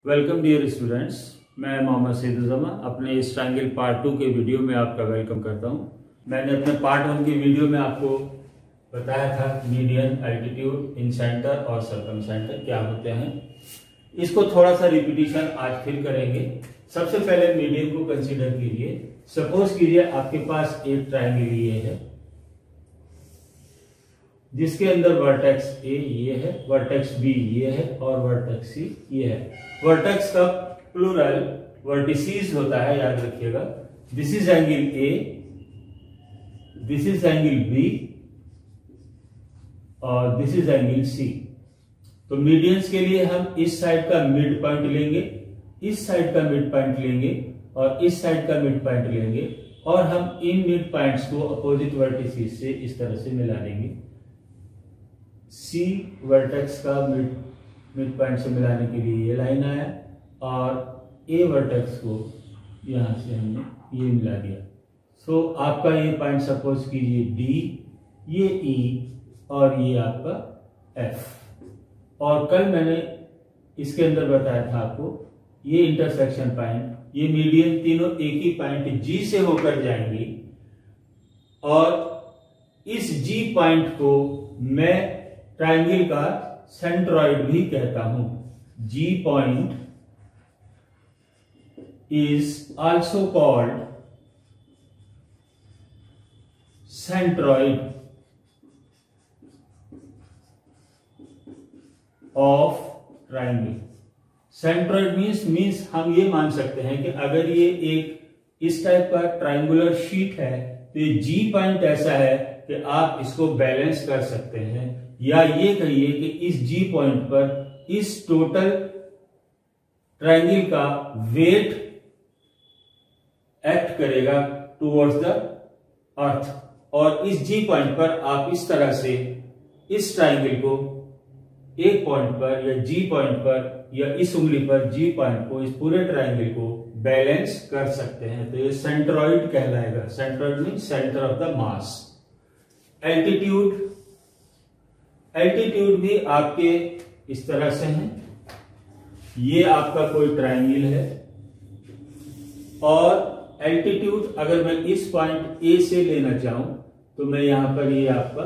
Welcome dear students, मैं मोहम्मद सैदुज़्ज़मा अपने इस ट्रायंगल पार्ट 2 के वीडियो में आपका वेलकम करता हूं। मैंने अपने पार्ट 1 के वीडियो में आपको बताया था मीडियन, एल्टीट्यूड, इन सेंटर और सर्कम सेंटर क्या होते हैं। इसको थोड़ा सा रिपीटिशन आज फिर करेंगे। सबसे पहले मीडियन को कंसीडर कीजिए। सपोज कीजिए आपके पास एक ट्रायंगल ये है जिसके अंदर वर्टेक्स ए ये है, वर्टेक्स बी ये है और वर्टेक्स सी ये है। वर्टेक्स का प्लूरल वर्टिसीज होता है, याद रखिएगा। This is angle A, this is angle B और दिस इज एंगल सी। तो मीडियंस के लिए हम इस साइड का मिड पॉइंट लेंगे, इस साइड का मिड पॉइंट लेंगे और इस साइड का मिड पॉइंट लेंगे और हम इन मिड पॉइंट्स को अपोजिट वर्टिसीज से इस तरह से मिला लेंगे। सी वर्टेक्स का मिड पॉइंट से मिलाने के लिए ये लाइन आया और ए वर्टेक्स को यहां से हमने ये मिला दिया। सो आपका ये पॉइंट सपोज कीजिए डी, ये ई और ये आपका एफ। और कल मैंने इसके अंदर बताया था आपको ये इंटरसेक्शन पॉइंट, ये मीडियन तीनों एक ही पॉइंट जी से होकर जाएंगी और इस जी पॉइंट को मैं ट्रायंगल का सेंट्रॉइड भी कहता हूं। G point is also called centroid of triangle. Centroid means हम ये मान सकते हैं कि अगर ये एक इस टाइप का ट्रायंगुलर शीट है तो ये जी पॉइंट ऐसा है कि आप इसको बैलेंस कर सकते हैं, या ये कहिए कि इस जी पॉइंट पर इस टोटल ट्रायंगल का वेट एक्ट करेगा टुवर्ड्स द अर्थ। और इस जी पॉइंट पर आप इस तरह से इस ट्रायंगल को एक पॉइंट पर या जी पॉइंट पर या इस उंगली पर जी पॉइंट को, इस पूरे ट्रायंगल को बैलेंस कर सकते हैं। तो ये सेंट्रॉइड कहलाएगा। Centroid means centre of the mass. Altitude, altitude भी आपके इस तरह से है। ये आपका कोई ट्रायंगल है और एल्टीट्यूड अगर मैं इस पॉइंट ए से लेना चाहूं तो मैं यहां पर ये आपका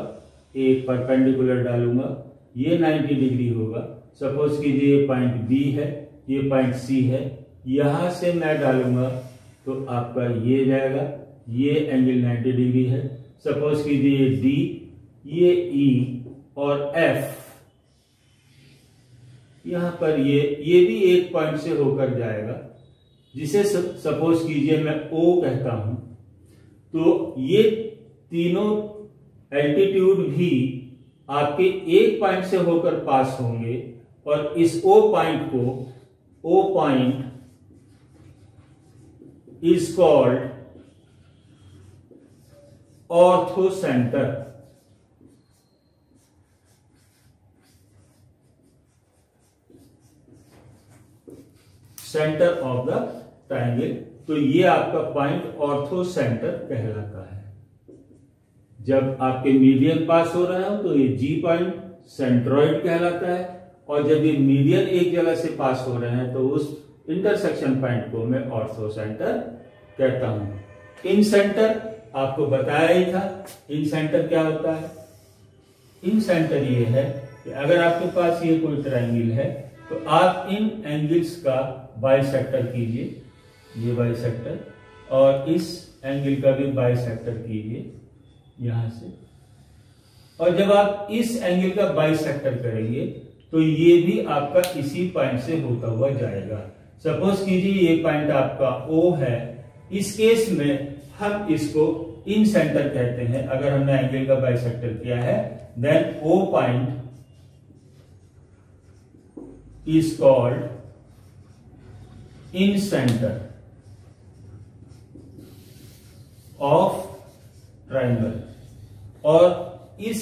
एक परपेंडिकुलर डालूंगा, ये 90 डिग्री होगा। सपोज कीजिए ये पॉइंट बी है, ये पॉइंट सी है, यहां से मैं डालूंगा तो आपका ये जाएगा, ये एंगल 90 डिग्री है। सपोज कीजिए ये डी, ये ई और एफ, यहां पर ये भी एक पॉइंट से होकर जाएगा जिसे सपोज कीजिए मैं ओ कहता हूं। तो ये तीनों एल्टीट्यूड भी आपके एक पॉइंट से होकर पास होंगे और इस O point is called orthocentre. Centre of the triangle. तो ये आपका पॉइंट ऑर्थो सेंटर कहलाता है। जब आपके मीडियन पास हो रहे हो तो ये जी पॉइंट सेंट्रॉइड कहलाता है, और जब ये मीडियन एक जगह से पास हो रहे हैं तो उस इंटरसेक्शन पॉइंट को मैं ऑर्थो सेंटर कहता हूं। इन सेंटर आपको बताया ही था। इन सेंटर क्या होता है? इन सेंटर ये है कि अगर आपके पास ये कोई ट्रायंगल है तो आप इन एंगल्स का बाइसेक्टर कीजिए, ये बाइसेक्टर, और इस एंगल का भी बाइसेक्टर कीजिए यहां से। और जब आप इस एंगल का बाइसेक्टर करेंगे तो ये भी आपका इसी पॉइंट से होता हुआ जाएगा। सपोज कीजिए ये पॉइंट आपका O है, इस केस में हम इसको इन सेंटर कहते हैं। अगर हमने एंगल का बाइसेक्टर किया है then O point is called in center of triangle। और इस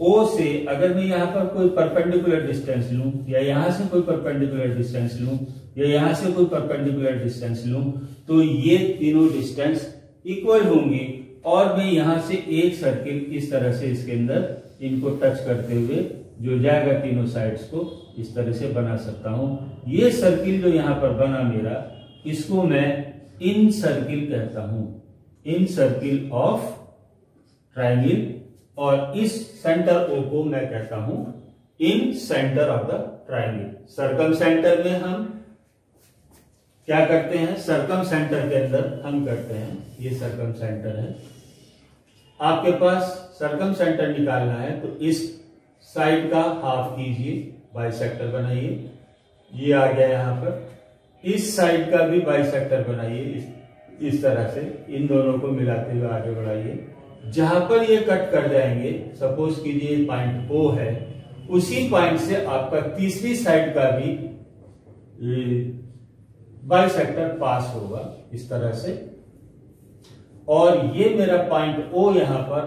O से अगर मैं यहां पर कोई परपेंडिकुलर डिस्टेंस लूं या यहां से कोई परपेंडिकुलर डिस्टेंस लूं या यहां से कोई परपेंडिकुलर डिस्टेंस लूं तो ये तीनों डिस्टेंस इक्वल होंगी और मैं यहां से एक सर्किल इस तरह से इसके अंदर इनको टच करते हुए जो जाएगा तीनों साइड्स को इस तरह से बना सकता हूं। ये सर्किल जो यहां पर बना मेरा, इसको मैं इन सर्किल कहता हूं, इन सर्किल ऑफ ट्रायंगल। और इस सेंटर ओ को मैं कहता हूं incentre of the triangle. Circumcentre में हम क्या करते हैं, सर्कम सेंटर के अंदर हम करते हैं, ये सर्कम सेंटर है। आपके पास सर्कम सेंटर निकालना है तो इस साइड का हाफ कीजिए, बाइसेक्टर बनाइए, ये आ गया यहां पर। इस साइड का भी बाइसेक्टर बनाइए इस तरह से, इन दोनों को मिलाते हुए आगे बढ़ाइए। जहां पर ये कट कर जाएंगे, सपोज कीजिए पॉइंट ओ है, उसी पॉइंट से आपका तीसरी साइड का भी बाइसेक्टर पास होगा इस तरह से। और ये मेरा पॉइंट ओ यहां पर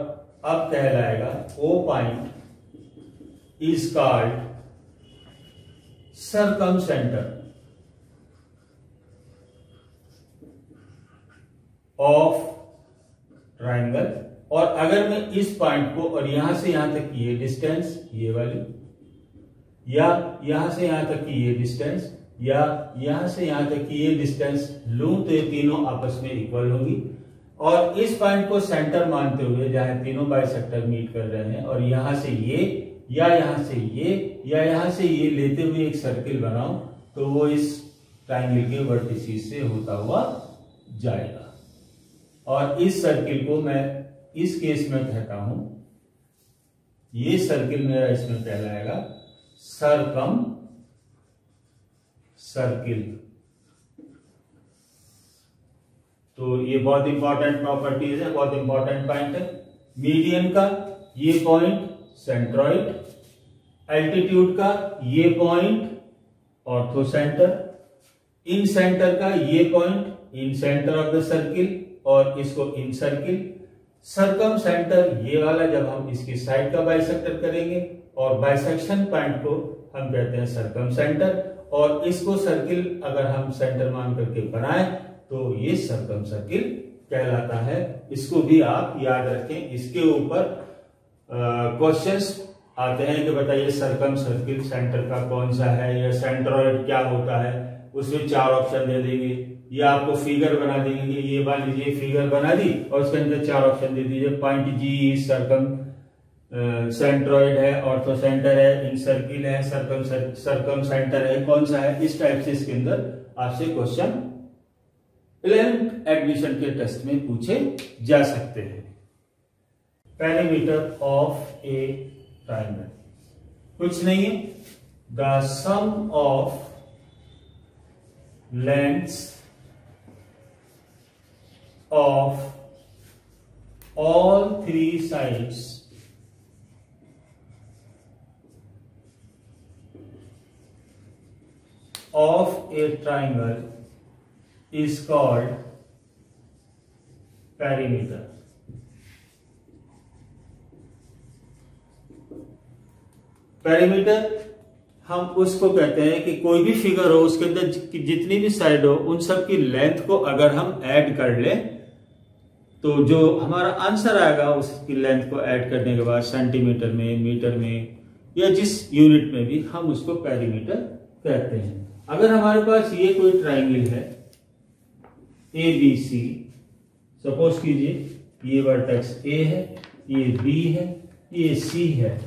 अब कहलाएगा, O point is called circumcentre of triangle. और अगर मैं इस पॉइंट को और यहां से यहां तक की ये डिस्टेंस, ये वाली, या यहां से यहां तक की ये डिस्टेंस, या यहां से यहां तक की ये डिस्टेंस लूं तो ये तीनों आपस में इक्वल होगी। और इस पॉइंट को सेंटर मानते हुए जहां तीनों बाइसेक्टर मीट कर रहे हैं, और यहां से ये या यहां से ये या यहां से ये लेते हुए एक सर्किल बनाओ, तो वो इस ट्रायंगल के वर्टिसेस से होता हुआ जाएगा। और इस सर्किल को मैं इस केस में कहता हूं, ये सर्किल मेरा इसमें कहलाएगा सर्कम सर्किल। तो ये बहुत इंपॉर्टेंट प्रॉपर्टीज है, बहुत इंपॉर्टेंट पॉइंट है। मीडियन का ये पॉइंट सेंट्रॉइड, एल्टीट्यूड का ये पॉइंट ऑर्थो सेंटर, इन सेंटर का ये point in centre of the circle और इसको इन सर्किल। सर्कम सेंटर ये वाला जब हम इसकी साइड का बाइसेक्टर करेंगे, और बाइसेक्शन पॉइंट को हम कहते हैं सर्कम सेंटर। और इसको सर्किल अगर हम सेंटर मान करके बनाए तो ये सर्कम सर्किल कहलाता है। इसको भी आप याद रखें। इसके ऊपर क्वेश्चंस आते हैं कि बताइए सर्कम सर्किल सेंटर का कौन सा है, या सेंट्रॉइड क्या होता है। उसमें 4 ऑप्शन दे देंगे, या आपको फिगर बना देंगे। ये मान लीजिए फिगर बना दी और उसके अंदर 4 ऑप्शन दे दीजिए। पॉइंट जी सर्कम सेंट्रॉइड है, ऑर्थो सेंटर है, इन सर्किल है, सर्कम सेंटर है, कौन सा है। इस टाइप से इसके अंदर आपसे क्वेश्चन 11th एडमिशन के टेस्ट में पूछे जा सकते हैं। पेरीमीटर ऑफ ए ट्रायंगल कुछ नहीं है, the sum of lengths of all 3 sides of a triangle is called perimeter. Perimeter हम उसको कहते हैं कि कोई भी फिगर हो, उसके अंदर जितनी भी साइड हो, उन सब की लेंथ को अगर हम ऐड कर लें तो जो हमारा आंसर आएगा, उसकी लेंथ को ऐड करने के बाद सेंटीमीटर में, मीटर में, या जिस यूनिट में भी, हम उसको पेरीमीटर कहते हैं। अगर हमारे पास ये कोई ट्रायंगल है ए बी सी, सपोज कीजिए ये वर्टेक्स ए है, ये बी है, ये सी है,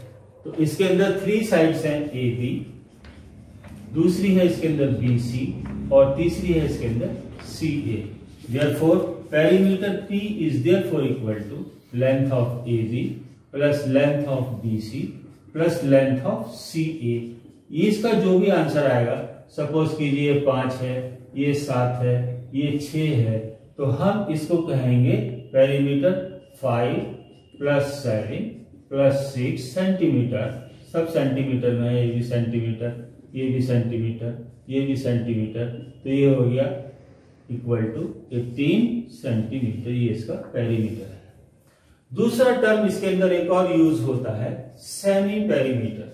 तो इसके अंदर 3 साइड्स हैं ए बी, दूसरी है इसके अंदर बी सी, और तीसरी है इसके अंदर C A. Therefore perimeter P is therefore equal to length of A B plus length of B C plus length of C A. इसका जो भी आंसर आएगा, सपोज कीजिए 5 है, ये 7 है, ये 6 है, तो हम इसको कहेंगे पेरीमीटर 5 + 7 + 6 सेंटीमीटर। सब सेंटीमीटर में है, ये भी सेंटीमीटर, ये भी सेंटीमीटर, ये भी सेंटीमीटर, तो ये हो गया इक्वल टू 18 सेंटीमीटर। ये इसका पेरीमीटर है। दूसरा टर्म इसके अंदर एक और यूज होता है, semi perimeter.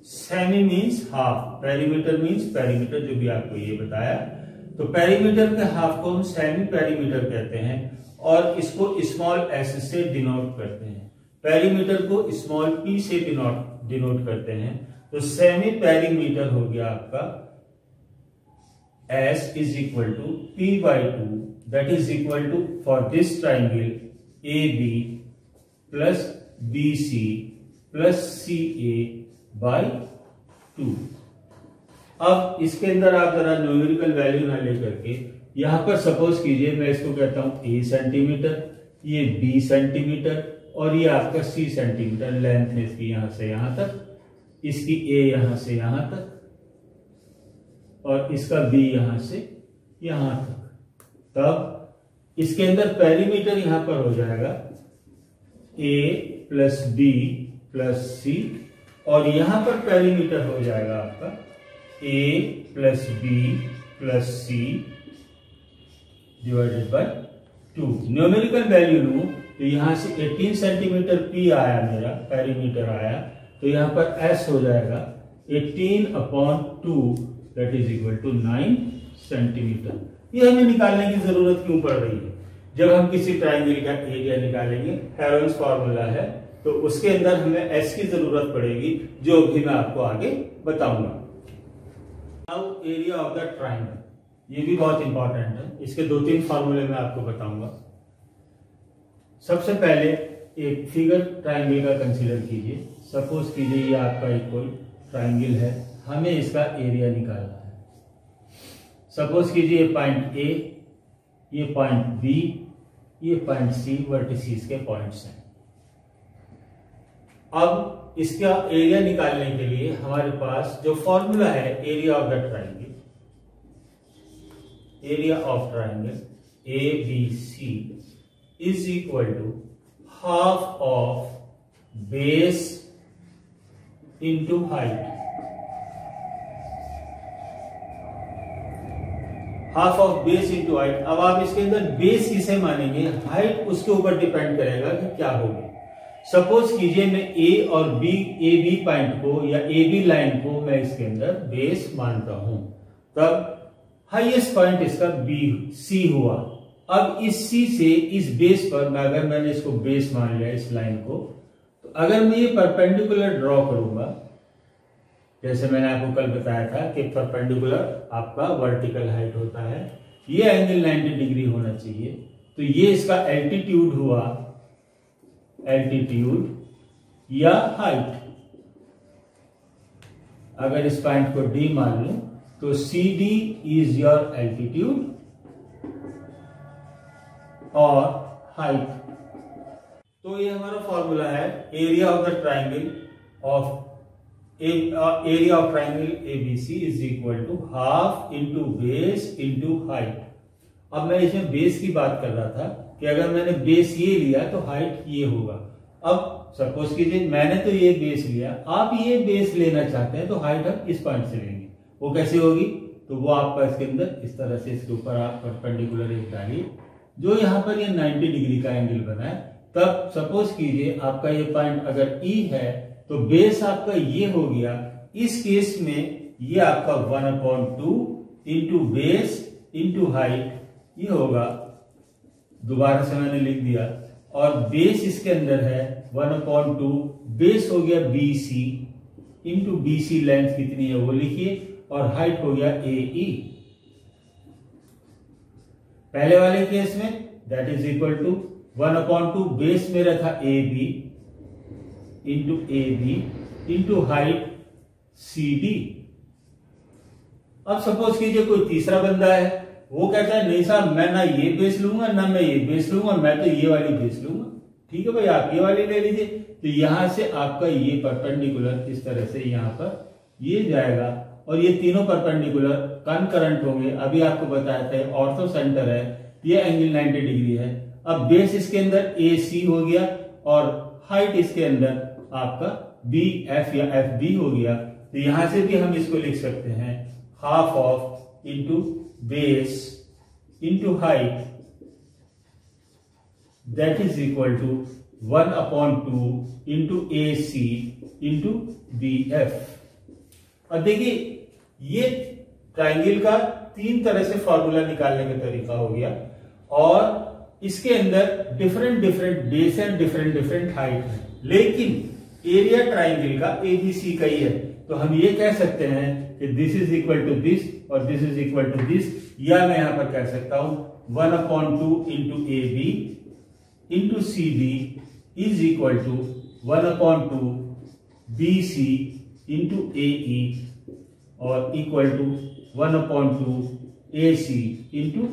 Semi means half, perimeter means perimeter, जो भी आपको ये बताया। तो पेरीमीटर के हाफ को हम सेमी पेरीमीटर कहते हैं और इसको स्मॉल एस से डिनोट करते हैं, पेरीमीटर को स्मॉल पी से डिनोट करते हैं। तो सेमी पेरीमीटर हो गया आपका s is equal to p by two, that is equal to for this triangle A B plus B C plus C A by two. अब इसके अंदर आप जरा न्यूमेरिकल वैल्यू ना लेकर के यहां पर सपोज कीजिए मैं इसको कहता हूं ए सेंटीमीटर, ये बी सेंटीमीटर और ये आपका सी सेंटीमीटर लेंथ है इसकी यहां से यहां तक, इसकी ए यहां से यहां तक और इसका बी यहां से यहां तक। तब इसके अंदर पेरीमीटर यहां पर हो जाएगा A plus B plus C और यहां पर पेरीमीटर हो जाएगा आपका A plus B plus C divided by 2। Numerical value लूं तो यहां से 18 सेंटीमीटर पी आया, मेरा पेरीमीटर आया, तो यहां पर एस हो जाएगा 18/2 that is equal to 9 centimetre. ये हमें निकालने की जरूरत क्यों पड़ रही है? जब हम किसी ट्राइंगल का एरिया निकालेंगे, हेरोल्ड्स फार्मूला है, तो उसके अंदर हमें एस की जरूरत पड़ेगी, जो भी मैं आपको आगे बताऊंगा। Now area of the triangle, ये भी बहुत इंपॉर्टेंट है, इसके 2-3 फार्मूले मैं आपको बताऊंगा। सबसे पहले एक फिगर ट्राइंगल का कंसीडर कीजिए। सपोज कीजिए ये आपका एक कोई ट्राइंगल है, हमें इसका एरिया निकालना है। सपोज कीजिए ये पॉइंट ए, ये पॉइंट बी, ये पॉइंट सी वर्टिसेस के पॉइंट्स हैं। अब इसका एरिया निकालने के लिए हमारे पास जो फॉर्मूला है area of the triangle, area of triangle A B C is equal to half of base into height. Half of base into height. अब आप इसके अंदर बेस किसे मानेंगे, हाइट उसके ऊपर डिपेंड करेगा कि क्या होगी। सपोज कीजिए मैं ए और बी, ए बी पॉइंट को या ए बी लाइन को मैं इसके अंदर बेस मानता हूं, तब हाईएस्ट पॉइंट इसका बी सी हुआ। अब इस सी से इस बेस पर अगर मैंने इसको बेस मान लिया इस लाइन को, तो अगर मैं ये परपेंडिकुलर ड्रॉ करूंगा, जैसे मैंने आपको कल बताया था कि परपेंडिकुलर आपका वर्टिकल हाइट होता है, ये एंगल 90 डिग्री होना चाहिए, तो ये इसका एल्टीट्यूड हुआ, एल्टीट्यूड या हाइट। अगर इस पॉइंट को डी मान लूं तो C D is your altitude और हाइट। तो ये हमारा फॉर्मूला है area of the triangle of area of triangle ABC is equal to half into base into height. अब मैं इसमें बेस की बात कर रहा था कि अगर मैंने बेस ये लिया तो हाइट ये होगा। अब सपोज कीजिए मैंने तो ये बेस लिया, आप ये बेस लेना चाहते हैं तो हाइट हम इस पॉइंट से लेंगे। वो कैसे होगी? तो वो आपका इसके अंदर इस तरह से इसके ऊपर आप परपेंडिकुलर एक डालिए, जो यहाँ पर ये 90 डिग्री का एंगल बना है। तब सपोज कीजिए आपका ये पॉइंट अगर ई है तो बेस आपका ये हो गया। इस केस में ये आपका 1/2 इंटू बेस इंटू हाइट ये होगा, दोबारा से मैंने लिख दिया, और बेस इसके अंदर है 1/2, बेस हो गया BC इंटू BC लेंथ कितनी है वो लिखिए, और हाइट हो गया AE। पहले वाले केस में that is equal to 1/2 base मेरा था AB इंटू हाइट CD। अब सपोज कीजिए कोई तीसरा बंदा है, वो कहता है नहीं साहब मैं ना ये बेस लूंगा ना मैं ये बेस लूंगा, मैं तो ये वाली बेस लूंगा। ठीक है भाई, आप ये वाली ले लीजिए। तो यहां से आपका ये परपेंडिकुलर इस तरह से यहां पर ये जाएगा, और ये तीनों परपेंडिकुलर कनकरेंट होंगे। अभी आपको बताया था ऑर्थो सेंटर है, ये एंगल 90 डिग्री है। अब बेस इसके अंदर AC हो गया और हाइट इसके अंदर आपका BF या FB हो गया। तो यहां से भी हम इसको लिख सकते हैं half of into base into height that is equal to 1/2 into AC into BF। अब देखिए ये ट्राइंगल का तीन तरह से फॉर्मूला निकालने का तरीका हो गया, और इसके अंदर different different base and different different height है, लेकिन एरिया ट्राइंगल का एबीसी का ही है। तो हम ये कह सकते हैं कि this is equal to this और this is equal to this, या मैं यहां पर कह सकता हूं 1/2 into A B into C D is equal to 1/2 B C into A E और equal to 1/2 A C into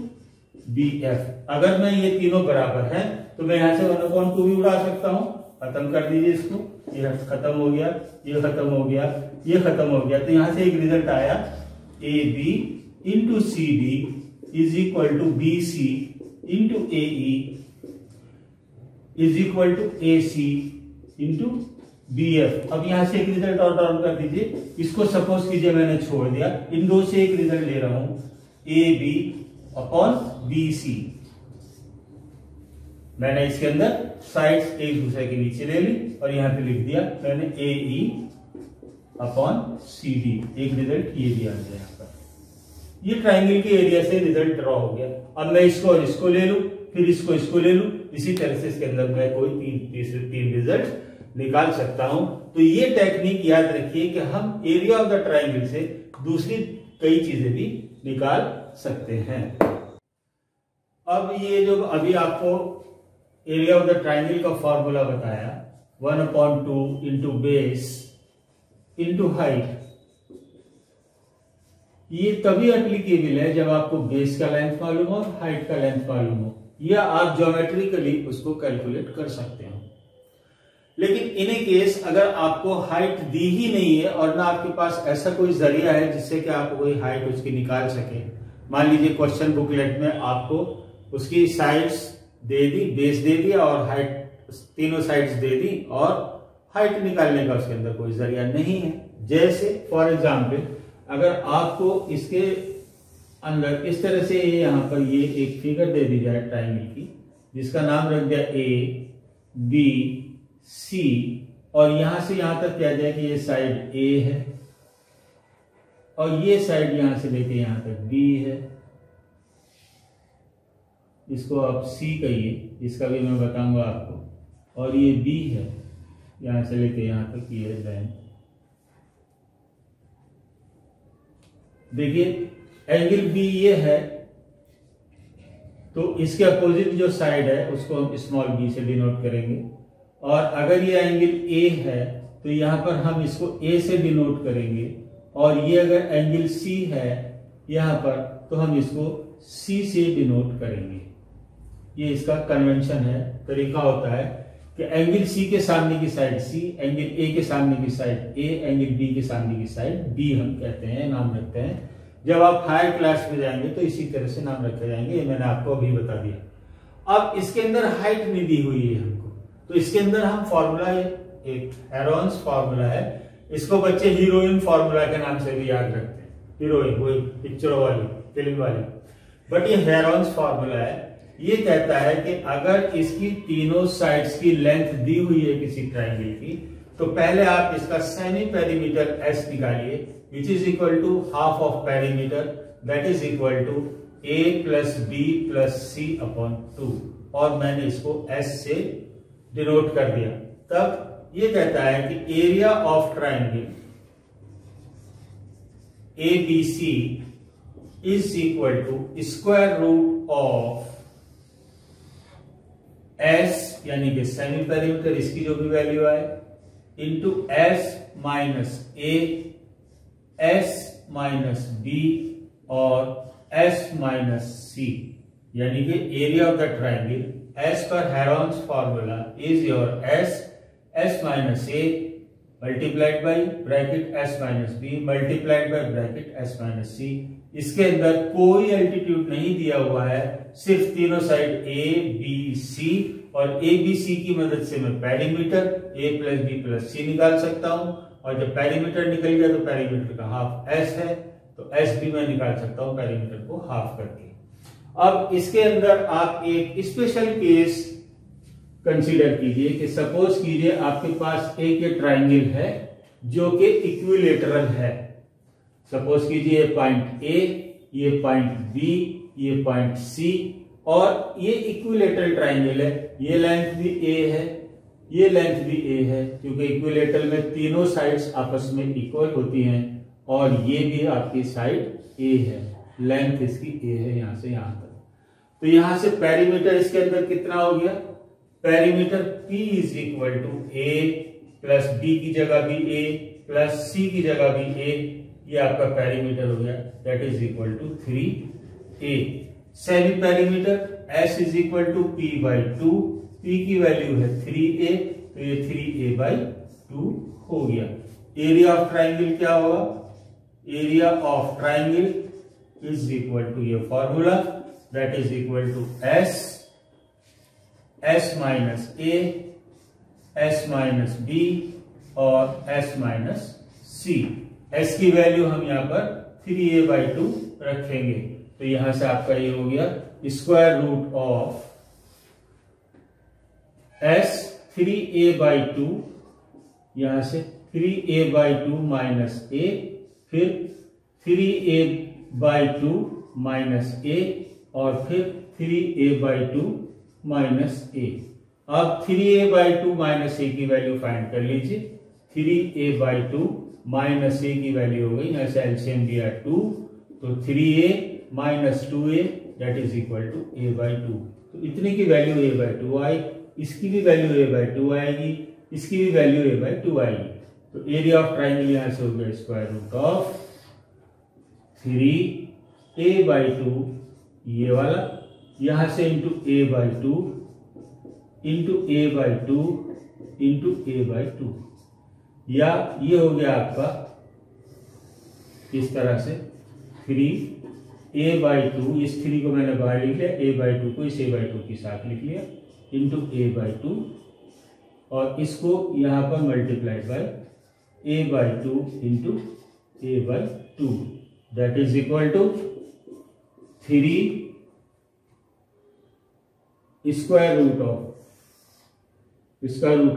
B F. अगर मैं ये तीनों बराबर हैं तो मैं यहां से 1/2 भी उड़ा सकता हूं। खत्म कर दीजिए इसको, ये खत्म हो गया, ये खत्म हो गया, ये खत्म हो गया। तो यहां से एक रिजल्ट आया A B into C D is equal to B C into A E is equal to A C into B F. अब यहां से एक रिजल्ट और डाउन कर दीजिए, इसको सपोज कीजिए मैंने छोड़ दिया, इन दो से एक रिजल्ट ले रहा हूं A B upon B C. मैंने इसके अंदर साइड्स एक दूसरे के नीचे ले ली और यहां पे लिख दिया मैंने ए ई अपॉन सी डी। एक रिजल्ट ये दिया गया यहां पर। ये ट्राइंगल के एरिया से रिजल्ट ड्रॉ हो गया। अब मैं इसको और इसको ले लूं, फिर इसको ले लूं, इसी तरह से इसके अंदर मैं कोई तीन रिजल्ट निकाल सकता हूं। तो ये टेक्निक याद रखिए कि हम एरिया ऑफ द ट्राइंगल से दूसरी कई चीजें भी निकाल सकते हैं। अब ये जो अभी आपको एरिया ऑफ द ट्राइंगल का फॉर्मूला बताया 1/2 इंटू बेस इंटू हाइट, ये तभी एप्लीकेबल है जब आपको बेस का लेंथ मालूम हो और हाइट का लेंथ मालूम हो, या आप ज्योमेट्रिकली उसको कैलकुलेट कर सकते हो। लेकिन इन ए केस अगर आपको हाइट दी ही नहीं है और ना आपके पास ऐसा कोई जरिया है जिससे कि आप कोई हाइट उसकी निकाल सके, मान लीजिए क्वेश्चन बुकलेट में आपको उसकी साइड्स दे दी, बेस दे दिया और हाइट तीनों साइड्स दे दी और हाइट निकालने का उसके अंदर कोई जरिया नहीं है। जैसे फॉर एग्जांपल अगर आपको इसके अंदर इस तरह से यहां पर ये एक फिगर दे दी जाए ट्राइंगल की, जिसका नाम रख दिया ए बी सी, और यहां से यहां तक किया जाए कि ये साइड ए है और ये साइड यहां से लेके यहां तक बी है, इसको आप सी कहिए, इसका भी मैं बताऊंगा आपको, और ये बी है यहां से लेके यहां तक ये लाइन। देखिए एंगल बी ये है, तो इसके अपोजिट जो साइड है उसको हम स्मॉल बी से डिनोट करेंगे, और अगर ये एंगल ए है तो यहां पर हम इसको ए से डिनोट करेंगे, और ये अगर एंगल सी है यहां पर तो हम इसको सी से डिनोट करेंगे। ये इसका कन्वेंशन है, तरीका होता है कि एंगल सी के सामने की साइड सी, एंगल ए के सामने की साइड ए, एंगल बी के सामने की साइड बी हम कहते हैं, नाम रखते हैं। जब आप हायर क्लास में जाएंगे तो इसी तरह से नाम रखे जाएंगे, ये मैंने आपको अभी बता दिया। अब इसके अंदर हाइट नहीं दी हुई है हमको, तो इसके अंदर हम फॉर्मूला, एक हेरोन्स फॉर्मूला है, इसको बच्चे हीरोइन फॉर्मूला के नाम से भी याद रखते हैं। हीरोइन वही पिक्चरों वाली, फिल्म वाली, बट ये हेरोन्स फॉर्मूला है। ये कहता है कि अगर इसकी तीनों साइड्स की लेंथ दी हुई है किसी ट्राइंगल की, तो पहले आप इसका सेमी पेरीमीटर एस निकालिए, which is equal to half of perimeter, that is equal to A plus B plus C upon 2, और मैंने इसको एस से डिनोट कर दिया। तब ये कहता है कि area of triangle A B C is equal to square root of S, यानी कि सेमी पेरीमीटर, इसकी जो भी वैल्यू आए, into S minus A, S minus B और एस माइनस सी, यानी कि area of the triangle as per Heron's formula is your S minus A multiplied by bracket S minus B multiplied by bracket S minus C. इसके अंदर कोई altitude नहीं दिया हुआ है, सिर्फ तीनों साइड ए बी सी, और ए बी सी की मदद से मैं पेरीमीटर ए प्लस बी प्लस सी निकाल सकता हूं, और जब पेरीमीटर निकल गया तो पेरीमीटर का हाफ एस है, तो एस भी मैं निकाल सकता हूं पेरीमीटर को हाफ करके। अब इसके अंदर आप एक स्पेशल केस कंसीडर कीजिए कि सपोज कीजिए आपके पास एक ये ट्राइंगल है जो कि इक्विलेटरल है। सपोज कीजिए पॉइंट ए ये पॉइंट बी, ये पॉइंट सी, और ये इक्विलेटरल ट्राइंगल है। ये लेंथ भी ए है, ये लेंथ भी ए है, क्योंकि इक्विलेटरल में तीनों साइड्स आपस में इक्वल होती हैं, और ये भी आपकी साइड ए है, लेंथ इसकी ए है यहां से यहां तक। तो यहां से पेरीमीटर इसके अंदर कितना हो गया, perimeter P is equal to A plus B की जगह भी ए प्लस सी की जगह भी ए, ये आपका पेरीमीटर हो गया, that is equal to 3a। Semi perimeter S is equal to P by 2, P की वैल्यू है 3a, तो ये 3a बाई 2 हो गया। एरिया ऑफ ट्राइंगल क्या होगा, area of triangle is equal to ये formula, that is equal to S minus a, S minus b और S माइनस c। S की वैल्यू हम यहां पर 3a बाई 2 रखेंगे, तो यहां से आपका ये हो गया square root of S 3a by 2, यहां से 3a बाई 2 माइनस a, फिर 3a बाई 2 माइनस a, और फिर 3a बाई 2 माइनस a। अब 3a बाई 2 माइनस a की वैल्यू फाइंड कर लीजिए। 3a बाई 2 माइनस a की वैल्यू हो गई, यहां से एलसीएम दिया 2, तो 3a minus 2a that is equal to a by 2। तो इतने की वैल्यू a बाई 2 आई, इसकी भी वैल्यू a बाई 2 आएगी, इसकी भी वैल्यू a बाई 2 आएगी। तो एरिया ऑफ ट्राइंगल यहां से हो गया square root of 3a by 2 ये वाला, यहां से into a by 2 into a by 2 into a by 2, या ये हो गया आपका इस तरह से 3a बाई 2, इस 3 को मैंने बाहर लिख लिया, a बाई 2 को इस a बाई 2 के साथ लिख लिया, इंटू a बाई 2, और इसको यहां पर multiplied by a by 2 into a by 2, that is equal to 3 square root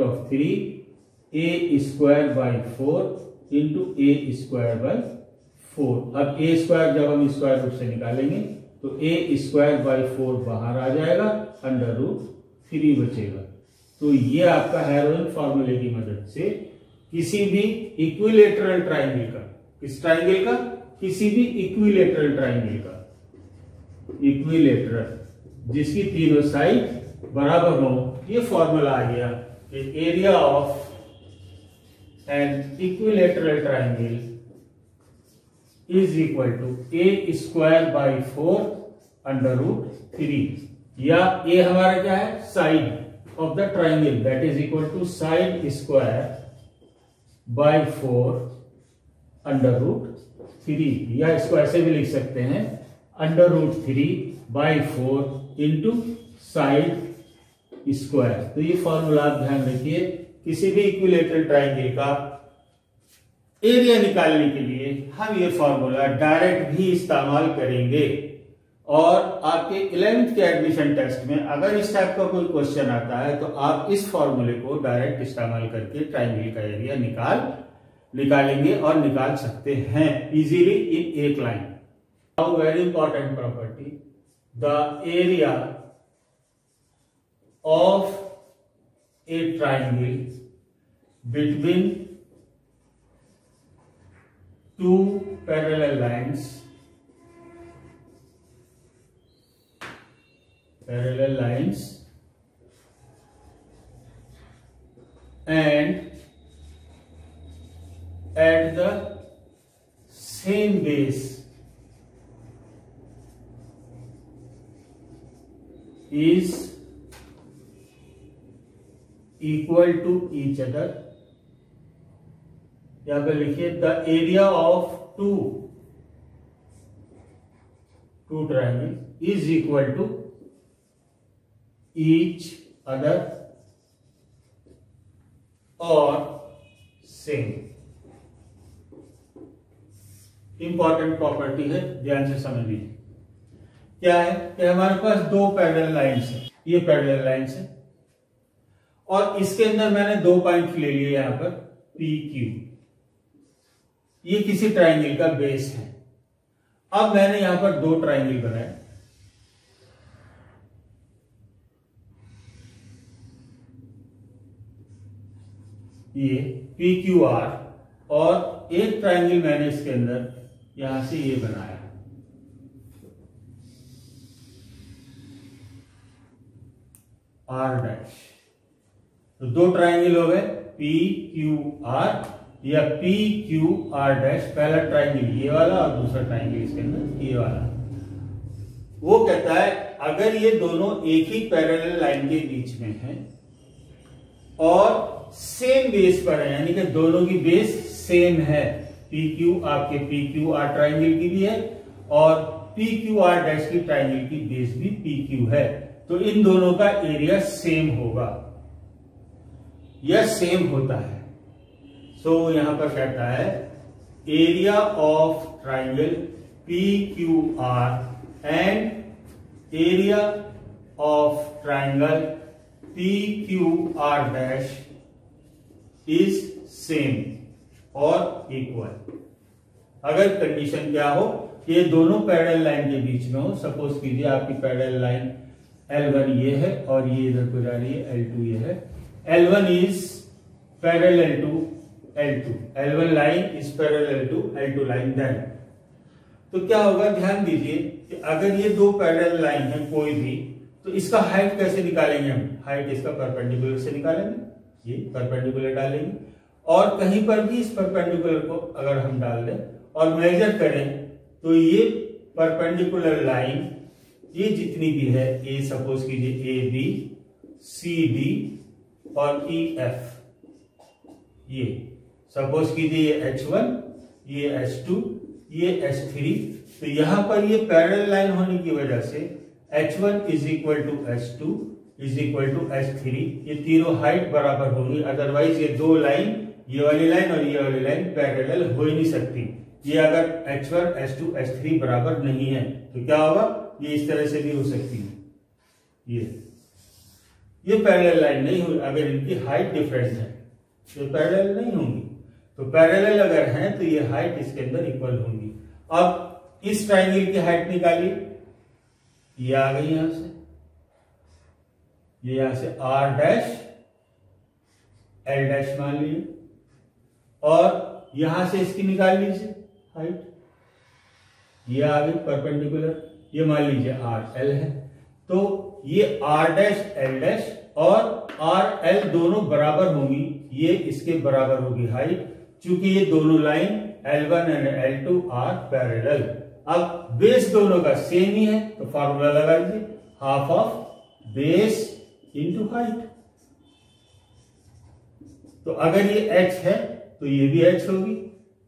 of 3a square by 4 into a square by 4। अब a स्क्वायर जब हम स्क्वायर रूट से निकालेंगे तो a स्क्वायर बाई 4 बाहर आ जाएगा, अंडर रूट 3 बचेगा। तो ये आपका हेरोइन फॉर्मूले की मदद से किसी भी इक्विलेटरल ट्राइंगल का, किस ट्राइंगल का, किसी भी इक्विलेटरल ट्राइंगल का, इक्विलेटरल जिसकी तीनों साइड बराबर हो, ये फॉर्मूला आ गया कि area of an equilateral triangle is equal to a square by 4 under root 3, या a हमारा क्या है, side of the triangle, that is equal to side square by 4 under root 3, या इसको ऐसे भी लिख सकते हैं under root 3 by 4 into side square. तो ये फॉर्मूला आप ध्यान रखिए, किसी भी इक्विलेटरल ट्राइंगल का एरिया निकालने के लिए हम ये फॉर्मूला डायरेक्ट भी इस्तेमाल करेंगे। और आपके 11th के एडमिशन टेस्ट में अगर इस टाइप का कोई क्वेश्चन आता है तो आप इस फॉर्मूले को डायरेक्ट इस्तेमाल करके ट्राइंगल का एरिया निकालेंगे और निकाल सकते हैं इजीली इन एक line. Now very important property, the area of a triangle between two parallel lines and at the same base is equal to each other। यहां पर लिखिए the area of two triangle is equal to each other और same. Important property है, ध्यान से समझ लीजिए। क्या है कि हमारे पास दो पैरेलल लाइंस है, ये पैरेलल लाइंस है, और इसके अंदर मैंने दो पॉइंट ले लिए यहां पर पी क्यू, ये किसी ट्राइंगल का बेस है। अब मैंने यहां पर दो ट्राइंगल बनाए, ये PQR, और एक ट्राइंगल मैंने इसके अंदर यहां से ये बनाया, R डैश। तो दो ट्राइंगल हो गए PQR या PQR डैश। पहला ट्राइंगल ये वाला और दूसरा ट्राइंगल इसके अंदर ये वाला। वो कहता है अगर ये दोनों एक ही पैरेलल लाइन के बीच में हैं और सेम बेस पर है, यानी कि दोनों की बेस सेम है, PQ आपके PQR ट्राइंगल की भी है और PQR डैश की ट्राइंगल की बेस भी PQ है, तो इन दोनों का एरिया सेम होगा या सेम होता है। सो यहां पर कहता है area of triangle PQR and area of triangle PQR dash is same और इक्वल। अगर कंडीशन क्या हो कि ये दोनों पैरेलल लाइन के बीच में हो, सपोज कीजिए आपकी पैरेलल लाइन L1 ये है और ये इधर को जा रही है L2 ये है, L1 is parallel to L2, L1 line is parallel to L2 line, then तो क्या होगा, ध्यान दीजिए कि अगर ये दो पैरेलल लाइन है कोई भी, तो इसका हाइट कैसे निकालेंगे हम, हाइट इसका परपेंडिकुलर से निकालेंगे, ये परपेंडिकुलर डालेंगे, और कहीं पर भी इस परपेंडिकुलर को अगर हम डाल दें और मेजर करें तो ये परपेंडिकुलर लाइन ये जितनी भी है, ए सपोज कीजिए AB, CD और EF, ये सपोज कीजिए ये H1, ये H2, ये H3, तो यहां पर ये पैरेलल लाइन होने की वजह से H1 is equal to H2 is equal to H3, ये तीनों हाइट बराबर होंगी, अदरवाइज ये दो लाइन, ये वाली लाइन और ये वाली लाइन पैरेलल हो ही नहीं सकती। ये अगर H1, H2, H3 बराबर नहीं है तो क्या होगा, ये इस तरह से भी हो सकती है, ये पैरेलल लाइन नहीं हुई अगर इनकी हाइट डिफरेंट है, तो पैरेलल नहीं होंगी। तो पैरेलल अगर हैं तो ये हाइट इसके अंदर इक्वल होंगी। अब इस ट्राइंगल की हाइट निकालिए, ये आ गई यहां से, ये यहां से R डैश L डैश मान लीजिए, और यहां से इसकी निकाल लीजिए हाइट, ये आ गई परपेंडिकुलर, ये मान लीजिए RL है, तो ये R डैश L डैश और RL दोनों बराबर होंगी, ये इसके बराबर होगी हाइट, चूंकि ये दोनों line L1 and L2 are parallel. अब बेस दोनों का सेम ही है तो फार्मूला लगा लीजिए, half of base into height. तो अगर ये h है तो ये भी h होगी,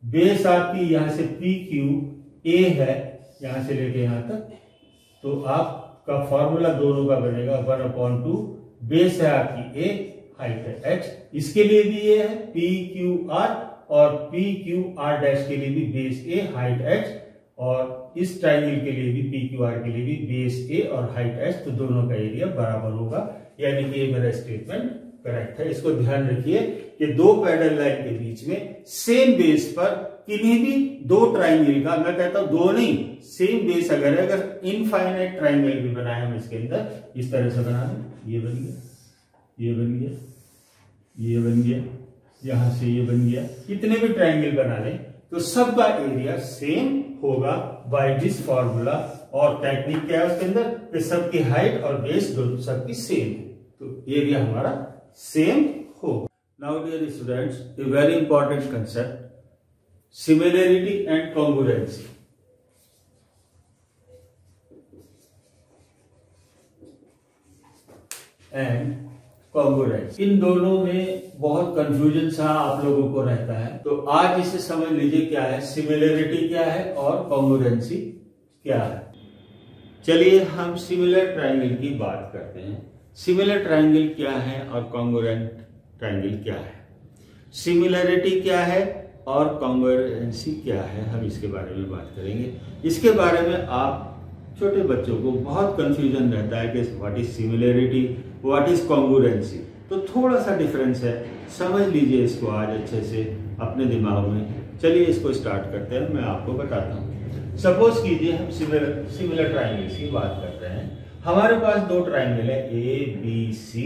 बेस आपकी यहां से PQA है यहां से लेके यहां तक, तो आपका फॉर्मूला दोनों का बनेगा 1/2, बेस है आपकी a, हाइट है h, इसके लिए भी ये है PQR और PQR डैश के लिए भी बेस a, हाइट h, और इस ट्राइंगल के लिए भी PQR के लिए भी बेस a और हाइट h, तो दोनों का एरिया बराबर होगा, यानी कि ये मेरा स्टेटमेंट करेक्ट है। इसको ध्यान रखिए कि दो पैरेलल लाइन के बीच में सेम बेस पर किन्हीं भी दो ट्राइंगल का, मैं कहता हूं दो नहीं, सेम बेस अगर है, अगर इनफाइनाइट ट्राइंगल भी बनाए हम इसके अंदर इस तरह से बना दें, ये बन गया, ये बन गया, ये बन गया, यहां से ये बन गया, कितने भी ट्राइंगल बना लें तो सबका एरिया सेम होगा बाय दिस फॉर्मूला। और टेक्निक क्या है उसके अंदर कि सबकी हाइट और बेस दोनों सबकी सेम है, तो एरिया हमारा सेम होगा। Now dear students, a very important concept, similarity and congruency. And congruence, इन दोनों में बहुत कंफ्यूजन सा आप लोगों को रहता है, तो आज इसे समझ लीजिए क्या है सिमिलैरिटी क्या है और कॉन्ग्रुएंसी क्या है। चलिए हम सिमिलर ट्राइंगल की बात करते हैं। सिमिलर ट्राइंगल क्या है और कॉन्ग्रुएंट ट्राइंगल क्या है, सिमिलैरिटी क्या है और कॉन्ग्रुएंसी क्या है, हम इसके बारे में बात करेंगे। इसके बारे में आप छोटे बच्चों को बहुत कंफ्यूजन रहता है कि what is similarity, what is congruency, तो थोड़ा सा डिफरेंस है, समझ लीजिए इसको आज अच्छे से अपने दिमाग में चलिए इसको स्टार्ट करते हैं, मैं आपको बताता हूँ। सपोज कीजिए हम सिमिलर ट्राइंगल्स की बात करते हैं। हमारे पास दो ट्राइंगल है ABC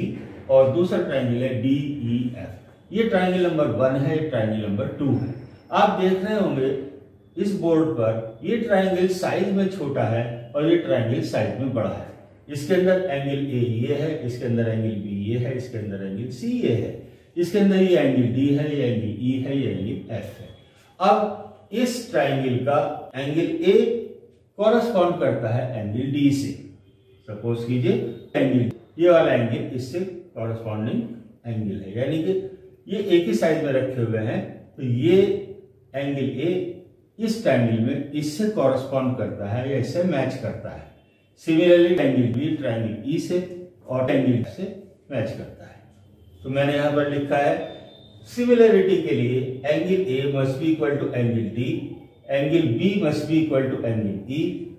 और दूसरा ट्राइंगल है DEF। ये ट्राइंगल नंबर 1 है, ये ट्राइंगल नंबर 2 है। आप देख रहे होंगे इस बोर्ड पर ये ट्राइंगल साइज में छोटा है और ये ट्राइंगल साइज में बड़ा है। इसके अंदर एंगल A ये है, इसके अंदर एंगल B ये है, इसके अंदर एंगल C ये है, इसके अंदर ये एंगल D है, ये एंगल E है, ये एंगल F है। अब इस ट्राइंगल का एंगल A कॉरस्पॉन्ड करता है एंगल D से। सपोज कीजिए एंगल, ये वाला एंगल इससे कॉरस्पॉन्डिंग एंगल है, यानी कि ये एक ही साइज में रखे हुए हैं, तो ये एंगल A इस ट्राइंगल में इससे कॉरस्पॉन्ड करता है या इससे मैच करता है। Similarly angle B triangle E से और एंगल से मैच करता है। तो मैंने यहां पर लिखा है सिमिलरिटी के लिए angle A must be equal to angle D, angle B must be equal to angle E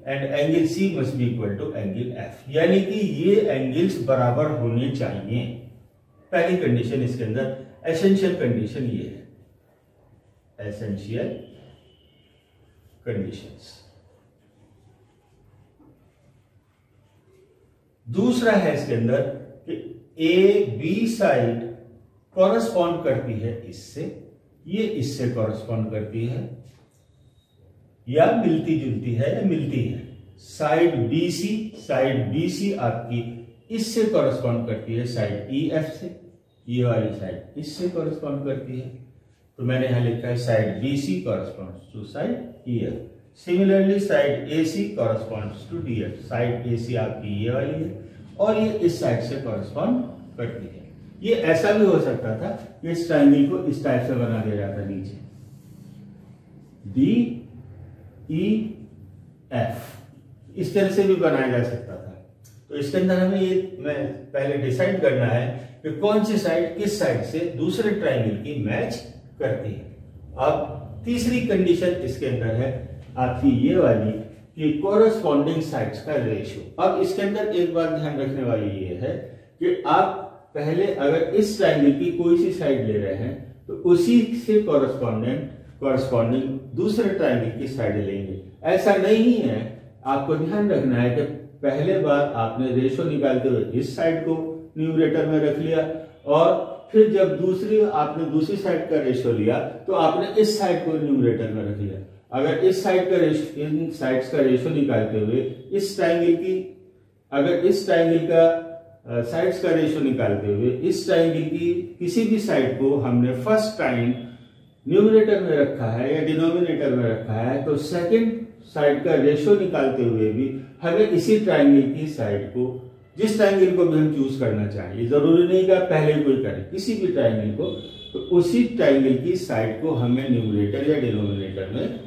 and angle C must be equal to angle F, यानी कि ये एंगल्स बराबर होने चाहिए। पहली कंडीशन इसके अंदर, एसेंशियल कंडीशन ये है, एसेंशियल कंडीशंस। दूसरा है इसके अंदर कि AB साइड कॉरस्पॉन्ड करती है इससे, ये इससे कॉरस्पॉन्ड करती है या मिलती जुलती है या मिलती है। साइड BC आपकी इससे कॉरस्पॉन्ड करती है साइड EF से, ये वाली साइड इससे कॉरस्पॉन्ड करती है। तो मैंने यहां लिखा है side BC corresponds to side EF। Similarly side AC corresponds to DF। Side AC आपकी ये वाली है और ये इस साइड से कॉरस्पॉन्ड करती है। ये ऐसा भी हो सकता था कि इस ट्राइंगल को इस टाइप से बना दिया जाता नीचे DEF, इस तरह से भी बनाया जा सकता था। तो इसके अंदर हमें ये पहले डिसाइड करना है कि कौन सी साइड किस साइड से दूसरे ट्राइंगल की मैच करती है। अब तीसरी कंडीशन इसके अंदर है आपकी ये वाली कि कोरस्पॉन्डिंग साइड्स का रेशियो। अब इसके अंदर एक बात ध्यान रखने वाली ये है कि आप पहले अगर इस ट्राइंगल की कोई सी साइड ले रहे हैं तो उसी से कोरस्पॉन्डिंग दूसरे ट्राइंगल की साइड लेंगे। ऐसा नहीं है, आपको ध्यान रखना है कि पहले बार आपने रेशियो निकालते हुए इस साइड को न्यूमरेटर में रख लिया और फिर जब आपने दूसरी साइड का रेशियो लिया तो आपने इस साइड को न्यूमरेटर में रख लिया। अगर इस साइड का रेशियो, इन साइड्स का रेशियो निकालते हुए इस ट्राइंगल का साइड्स का रेशियो निकालते हुए इस ट्राइंगल की किसी भी साइड को हमने फर्स्ट टाइम न्यूमरेटर में रखा है या डिनोमिनेटर में रखा है, तो सेकंड साइड का रेशियो निकालते हुए भी हमें इसी ट्राइंगल की साइड को, जिस ट्राइंगल को भी हम चूज करना चाहिए, जरूरी नहीं कि पहले कोई करे, किसी भी ट्राइंगल को, तो उसी ट्राइंगल की साइड को हमें न्यूमरेटर या डिनोमिनेटर में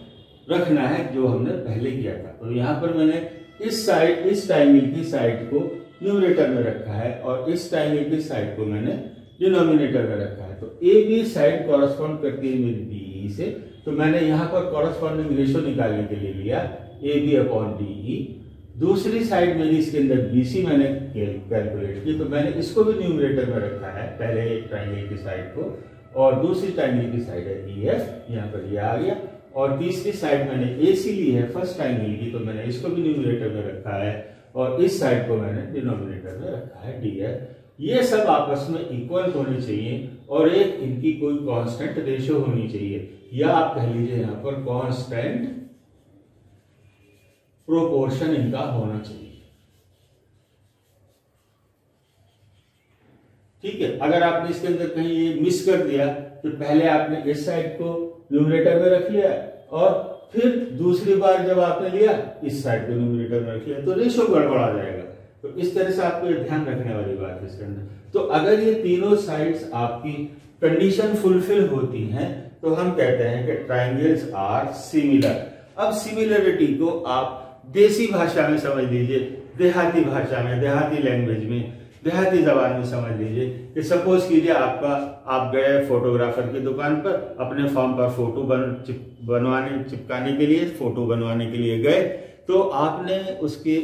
रखना है जो हमने पहले किया था। तो यहां पर मैंने इस ट्राइंगल की साइड को न्यूमरेटर में रखा है और इस ट्राइंगल की साइड को मैंने डिनोमिनेटर में रखा है। तो AB साइड कॉरस्पॉन्ड करती है मेरी DE से, तो मैंने यहां पर कॉरस्पॉन्डिंग रेशियो निकालने के लिए लिया AB/DE। दूसरी साइड मेरी इसके अंदर BC मैंने कैलकुलेट की, तो मैंने इसको भी न्यूमरेटर में रखा है, पहले एक ट्राइंगल की साइड को, और दूसरी ट्राइंगल की साइड है EF, यहाँ पर ये आ गया। और तीसरी साइड मैंने AC ली है फर्स्ट ट्राइंगल की, तो मैंने इसको भी न्यूमरेटर में रखा है और इस साइड को मैंने डिनोमिनेटर में रखा है DF। ये सब आपस में इक्वल होने चाहिए और एक इनकी कोई कांस्टेंट रेशियो होनी चाहिए, या आप कह लीजिए यहाँ पर कांस्टेंट प्रोपोर्शन इनका होना चाहिए। ठीक है, अगर आपने इसके अंदर कहीं ये मिस कर दिया तो पहले आपने इस साइड को न्यूमरेटर में रख लिया और फिर दूसरी बार जब आपने लिया इस साइड को न्यूमरेटर में रख लिया, तो रेशियो गड़बड़ा जाएगा। तो इस तरह से आपको ध्यान रखने वाली बात है इसके अंदर। तो अगर ये तीनों साइड्स आपकी कंडीशन फुलफिल होती हैं तो हम कहते हैं कि ट्राइंगल्स आर सिमिलर। अब सिमिलरिटी को आप देसी भाषा में समझ लीजिए, देहाती भाषा में, देहाती लैंग्वेज में, देहाती जबान में समझ लीजिए कि सपोज कीजिए आप गए फोटोग्राफर की दुकान पर, अपने फॉर्म पर फोटो चिपकाने के लिए, फोटो बनवाने के लिए गए, तो आपने उसके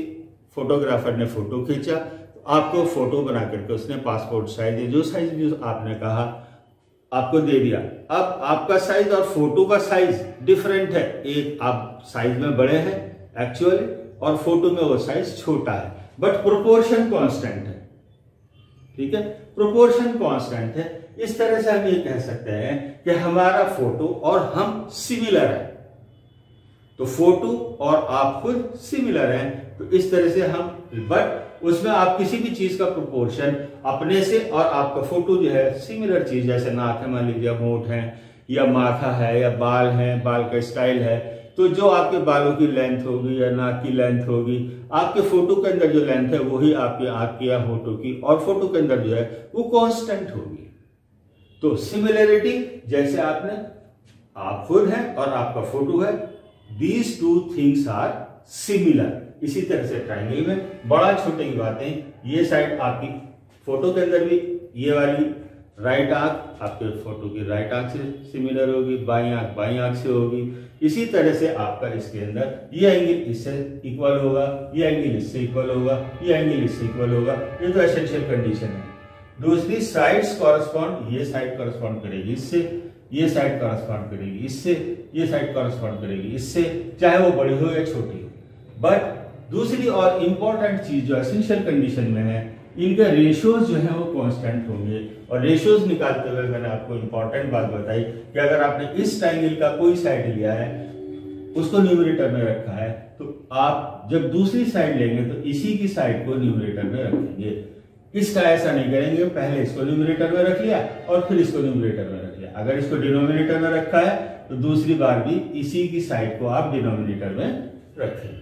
फोटोग्राफर ने फोटो खींचा, तो आपको फोटो बना करके उसने पासपोर्ट साइज, जो साइज भी आपने कहा आपको दे दिया। अब आपका साइज और फोटो का साइज डिफरेंट है, एक आप साइज में बड़े हैं एक्चुअली और फोटो में वो साइज छोटा है, बट प्रोपोर्शन कांस्टेंट है। ठीक है, प्रोपोर्शन कांस्टेंट है। इस तरह से हम ये कह सकते हैं कि हमारा फोटो और हम सिमिलर है, तो फोटो और आप खुद सिमिलर हैं, तो इस तरह से हम, बट उसमें आप किसी भी चीज का प्रोपोर्शन अपने से और आपका फोटो जो है सिमिलर चीज, जैसे नाक है मान लीजिए, होंठ है या माथा है या बाल है, बाल का स्टाइल है, तो जो आपके बालों की लेंथ होगी या नाक की लेंथ होगी, आपके फोटो के अंदर जो लेंथ है वही आपकी आंख की या होठों की, और फोटो के अंदर जो है वो कांस्टेंट होगी। तो सिमिलरिटी, जैसे आपने, आप खुद हैं और आपका फोटो है, these two things are similar. इसी तरह से ट्रायंगल में बड़ा छोटे की बातें, ये साइड आपकी फोटो के अंदर भी ये वाली राइट आंख आपके फोटो की राइट आंख से सिमिलर होगी, बाई आंख से होगी। इसी तरह से आपका इसके अंदर ये एंगल इससे इक्वल होगा, ये एंगल इससे इक्वल होगा, ये एंगल इससे इक्वल होगा। ये तो एसेंशियल कंडीशन है। दूसरी साइड्स कॉरस्पॉन्ड, ये साइड कॉरस्पॉन्ड करेगी इससे, ये साइड कॉरस्पॉन्ड करेगी इससे, ये साइड कॉरस्पॉन्ड करेगी इससे, चाहे वो बड़ी हो या छोटी हो। बट दूसरी और इंपॉर्टेंट चीज जो एसेंशियल कंडीशन में है, इनके रेशियोज जो है वो कांस्टेंट होंगे। और रेशियोज निकालते हुए मैंने आपको इंपॉर्टेंट बात बताई कि अगर आपने इस ट्रायंगल का कोई साइड लिया है, उसको न्यूमरेटर में रखा है, तो आप जब दूसरी साइड लेंगे तो इसी की साइड को न्यूमरेटर में रखेंगे। इसका ऐसा नहीं करेंगे, पहले इसको न्यूमरेटर में रख लिया और फिर इसको न्यूमरेटर में रख लिया। अगर इसको डिनोमिनेटर में रखा है तो दूसरी बार भी इसी की साइड को आप डिनोमिनेटर में रखें।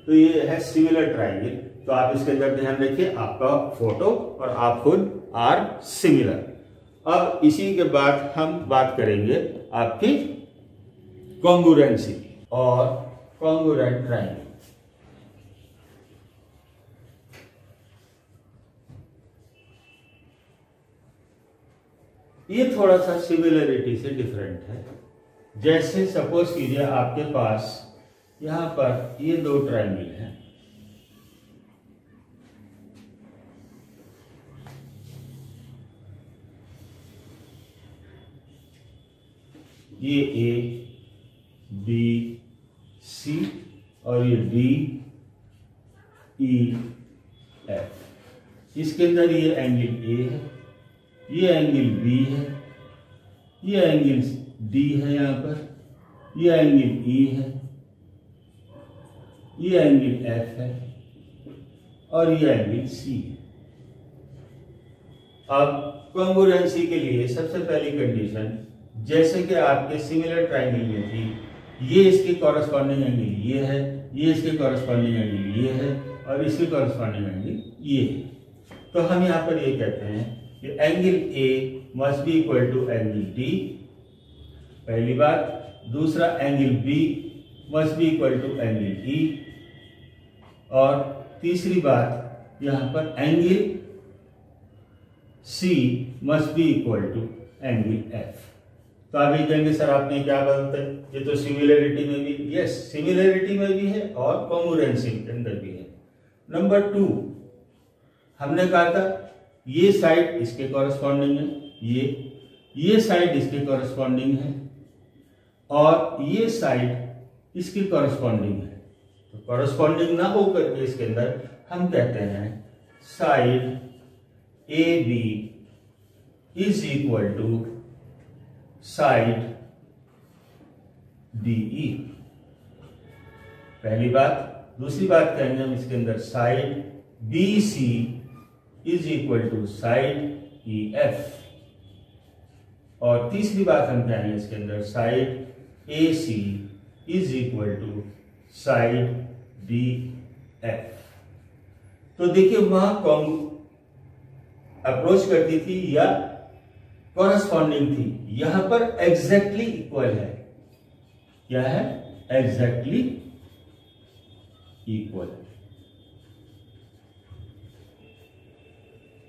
तो ये है सिमिलर ट्रायंगल। तो आप इसके अंदर ध्यान रखिए, आपका फोटो और आप खुद आर सिमिलर। अब इसी के बाद हम बात करेंगे आपकी कॉन्ग्रुएंसी और कॉन्ग्रुएंट ट्रायंगल। ये थोड़ा सा सिमिलरिटी से डिफरेंट है। जैसे सपोज कीजिए आपके पास यहां पर ये दो ट्रायंगल हैं, ये ए बी सी और ये डी ई एफ। इसके अंदर ये एंगल ए है, ये एंगल बी है, ये एंगल डी है, यहां पर ये एंगल ई है, ये एंगल एफ है और ये एंगल सी है। अब कॉन्ग्रुएंसी के लिए सबसे पहली कंडीशन, जैसे कि आपके सिमिलर ट्रायंगल में थी, ये इसके कॉरस्पॉन्डिंग एंगल ये है, ये इसके कॉरस्पॉन्डिंग एंगल ये है और इसके कॉरस्पॉन्डिंग एंगल ये है। तो हम यहां पर ये कहते हैं कि angle A must be equal to angle D, पहली बात। दूसरा, angle B must be equal to angle E, और तीसरी बात यहां पर angle C must be equal to angle F. तो आप ये कहेंगे सर आपने क्या बदलता है, ये तो सिमिलरिटी में भी, यस सिमिलरिटी में भी है और कॉन्ग्रुएंसी के अंदर भी है। नंबर 2, हमने कहा था ये साइड इसके कॉरस्पॉन्डिंग है, ये साइड इसके कॉरस्पॉन्डिंग है और ये साइड इसकी कॉरस्पॉन्डिंग है। तो कॉरस्पॉन्डिंग ना हो करके इसके अंदर हम कहते हैं side A B is equal to side D E, पहली बात। दूसरी बात कहेंगे हम इसके अंदर side B C is equal to side E F, और तीसरी बात हम कहेंगे इसके अंदर side A C is equal to side D F. तो देखिए वहां कौन अप्रोच करती थी या कॉरस्पॉन्डिंग थी, यहां पर एग्जैक्टली इक्वल है। क्या है? एग्जैक्टली इक्वल,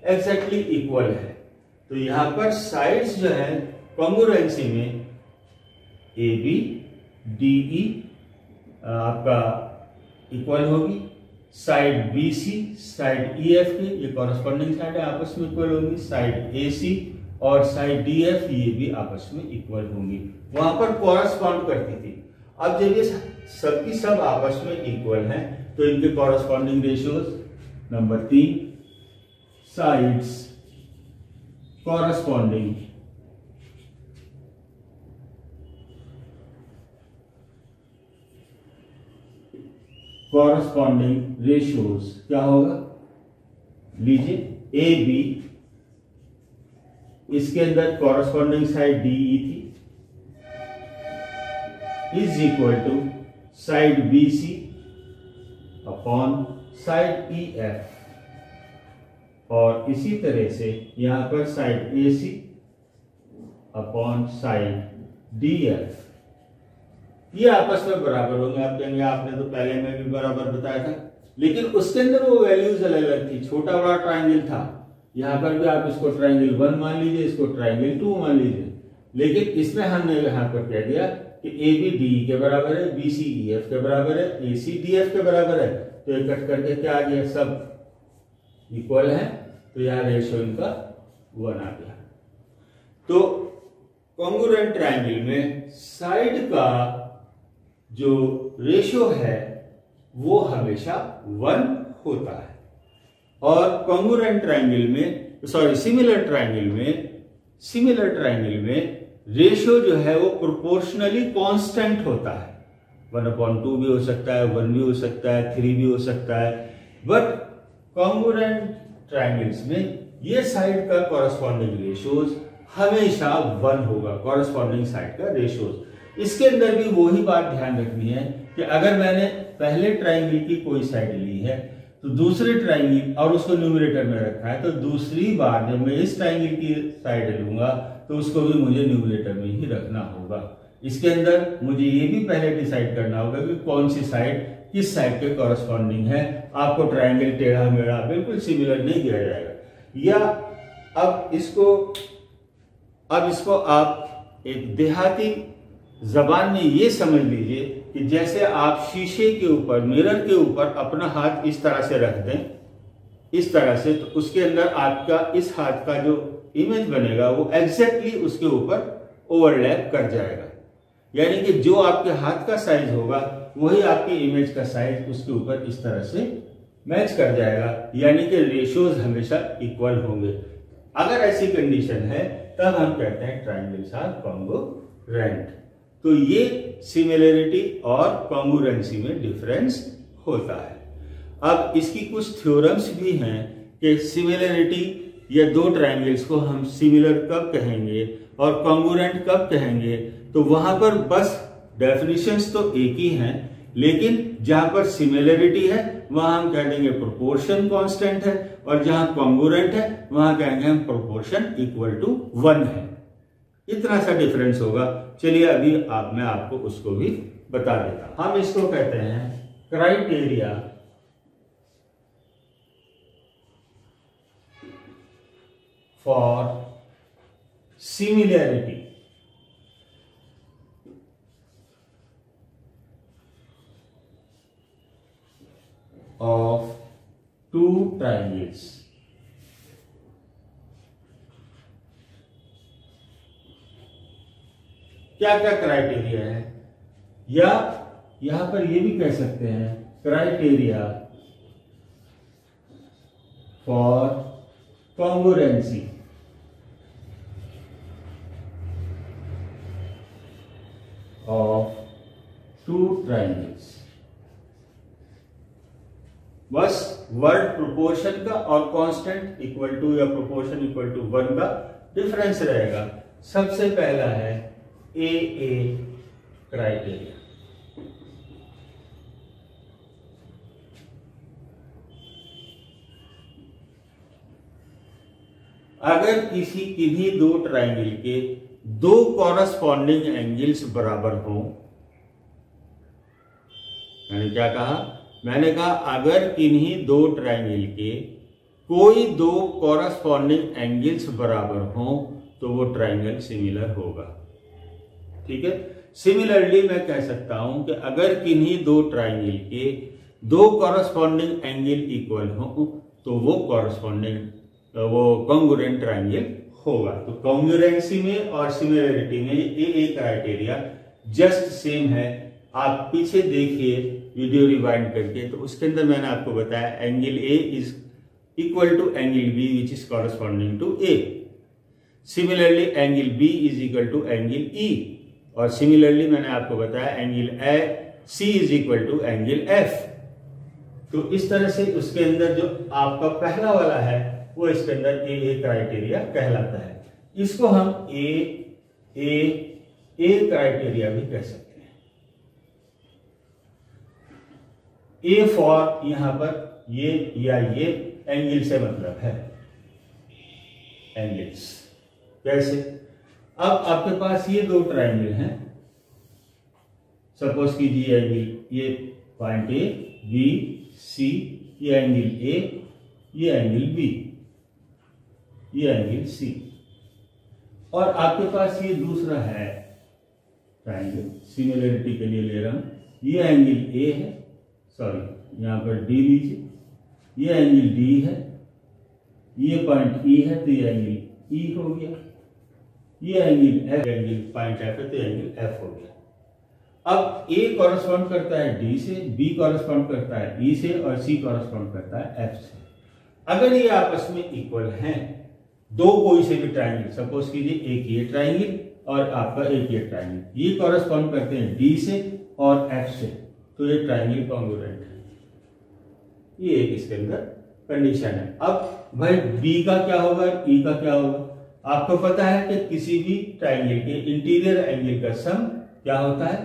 एग्जैक्टली इक्वल है। तो यहां पर साइड्स जो है कॉन्ग्रुएंसी में ए बी डी ई आपका इक्वल होगी, side B C side E F की, ये कॉरस्पॉन्डिंग साइड है, आपस में इक्वल होगी। साइड ए सी और साइड DF ये भी आपस में इक्वल होंगी, वहां पर कॉरस्पॉन्ड करती थी। अब जब ये सबकी सब आपस में इक्वल हैं तो इनके corresponding ratios, number 3 sides corresponding ratios क्या होगा, लीजिए AB, इसके अंदर कॉरस्पॉन्डिंग साइड DE थी, is equal to side BC upon side EF, और इसी तरह से यहां पर side AC upon side DF, ये आपस में बराबर होंगे। आप कहेंगे आपने तो पहले में भी बराबर बताया था, लेकिन उसके अंदर वो वैल्यूज अलग अलग थी, छोटा बड़ा ट्राइंगल था। यहां पर भी आप इसको ट्राइंगल 1 मान लीजिए, इसको ट्राइंगल 2 मान लीजिए, लेकिन इसमें हमने यहां पर कह दिया कि AB DE के बराबर है, BC EF के बराबर है, AC DF के बराबर है, तो ये कट करके क्या आ गया, सब इक्वल है, तो यहां रेशियो इनका 1 आ गया। तो कॉन्ग्रुएंट ट्राइंगल में साइड का जो रेशियो है वो हमेशा 1 होता है, और कॉन्ग्रुएंट ट्राइंगल में, सॉरी सिमिलर ट्राइंगल में रेशियो जो है वो प्रोपोर्शनली कांस्टेंट होता है। 1/2 भी हो सकता है, 1 भी हो सकता है, 3 भी हो सकता है, बट कॉन्ग्रुएंट ट्राइंगल्स में ये साइड का कॉरस्पॉन्डिंग रेशियोज हमेशा 1 होगा, कॉरस्पॉन्डिंग साइड का रेशियोज। इसके अंदर भी वही बात ध्यान रखनी है कि अगर मैंने पहले ट्राइंगल की कोई साइड ली है तो दूसरे ट्राइंगल और उसको न्यूमरेटर में रखा है, तो दूसरी बार जब मैं इस ट्राइंगल की साइड लूंगा तो उसको भी मुझे न्यूमरेटर में ही रखना होगा। इसके अंदर मुझे ये भी पहले डिसाइड करना होगा कि कौन सी साइड किस साइड के कॉरस्पॉन्डिंग है। आपको ट्राइंगल टेढ़ा मेढ़ा बिल्कुल सिमिलर नहीं दिया जाएगा। या अब इसको आप एक देहाती जबान में ये समझ लीजिए कि जैसे आप शीशे के ऊपर, मिरर के ऊपर अपना हाथ इस तरह से रख दें, इस तरह से, तो उसके अंदर आपका इस हाथ का जो इमेज बनेगा वो एग्जैक्टली उसके ऊपर ओवरलैप कर जाएगा। यानी कि जो आपके हाथ का साइज होगा वही आपकी इमेज का साइज उसके ऊपर इस तरह से मैच कर जाएगा, यानी कि रेशियोज हमेशा इक्वल होंगे। अगर ऐसी कंडीशन है तब हम कहते हैं ट्राइंगल्स आर कॉन्ग्रुएंट। तो ये सिमिलरिटी और कॉन्ग्रुएंसी में डिफरेंस होता है। अब इसकी कुछ थ्योरम्स भी हैं कि सिमिलरिटी या दो ट्राइंगल्स को हम सिमिलर कब कहेंगे और कॉन्ग्रुएंट कब कहेंगे, तो वहां पर बस डेफिनेशंस तो एक ही हैं, लेकिन जहां पर सिमिलरिटी है वहां हम कह देंगे प्रोपोर्शन कांस्टेंट है, और जहां कॉन्ग्रुएंट है वहां कहेंगे हम प्रोपोर्शन इक्वल टू 1 है। इतना सा डिफरेंस होगा। चलिए अभी मैं आपको उसको भी बता देता हूं। हम इसको कहते हैं criteria for similarity of two triangles. क्या क्या क्राइटेरिया है, या यहां पर ये भी कह सकते हैं criteria for congruency of two triangles. बस वर्ड प्रोपोर्शन का और कांस्टेंट इक्वल टू या प्रोपोर्शन इक्वल टू 1 का डिफरेंस रहेगा। सबसे पहला है AA क्राइटेरिया। अगर किन्हीं दो ट्राइंगल के दो कॉरस्पॉन्डिंग एंगल्स बराबर हो, मैंने क्या कहा, मैंने कहा अगर किन्हीं दो ट्राइंगल के कोई दो कॉरस्पॉन्डिंग एंगल्स बराबर हो तो वो ट्राइंगल सिमिलर होगा। ठीक है। सिमिलरली मैं कह सकता हूं कि अगर किन्हीं दो ट्राइंगल के दो कॉरस्पॉन्डिंग एंगल इक्वल हो तो वो कॉन्ग्रुएंट ट्राइंगल होगा। तो कॉन्ग्रुएंसी में और सिमिलरिटी में ये क्राइटेरिया जस्ट सेम है। आप पीछे देखिए वीडियो रिवाइंड करके, तो उसके अंदर मैंने आपको बताया angle A is equal to angle B which is corresponding to A. Similarly angle B is equal to angle E, और सिमिलरली मैंने आपको बताया angle C is equal to angle F. तो इस तरह से उसके अंदर जो आपका पहला वाला है वो इसके अंदर ए क्राइटेरिया कहलाता है। इसको हम ए क्राइटेरिया भी कह सकते हैं। ए फॉर यहां पर ये या ये एंगल से मतलब है, एंगल्स। कैसे? अब आपके पास ये दो ट्रायंगल हैं, सपोज कीजिए एंगल ये पॉइंट ए बी सी, ये एंगल ए, ये एंगल बी, ये एंगल सी, और आपके पास ये दूसरा है ट्रायंगल, सिमिलरिटी के लिए ले रहा हूं, ये एंगल ए है, सॉरी यहां पर डी लीजिए, ये एंगल डी है, ये पॉइंट ई है तो ये एंगल ई हो गया, ये angle F, angle point F है तो एंगल एफ हो गया। अब ए कॉरेस्पॉन्ड करता है डी से, बी कॉरेस्पॉन्ड करता है ई से, और सी कॉरेस्पॉन्ड करता है एफ से। अगर ये आपस में इक्वल हैं, दो कोई से भी ट्रायंगल, सपोज कीजिए एक ये ट्रायंगल और आपका एक ये ट्रायंगल, ये कॉरेस्पॉन्ड करते हैं डी से और एफ से, तो ये ट्रायंगल कॉन्ग्रुएंट है। ये एक इसके अंदर कंडीशन है। अब भाई बी का क्या होगा, ई का क्या होगा? आपको पता है कि किसी भी ट्रायंगल के इंटीरियर एंगल का सम क्या होता है,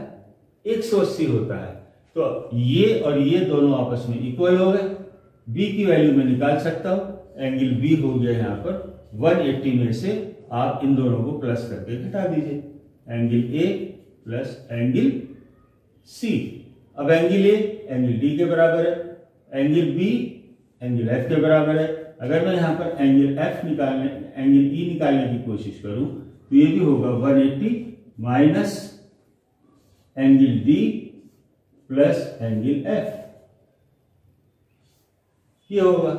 180 होता है। तो ये और ये दोनों आपस में इक्वल हो गए। बी की वैल्यू मैं निकाल सकता हूं, एंगल बी हो गया यहाँ पर 180 में से आप इन दोनों को प्लस करके घटा दीजिए, angle A plus angle C. अब एंगल ए एंगल डी के बराबर है, एंगल बी एंगल एफ के बराबर है। अगर मैं यहाँ पर एंगल एफ निकालने, एंगल ई निकालने की कोशिश करूं तो ये भी होगा 180 minus angle D plus angle F, ये होगा।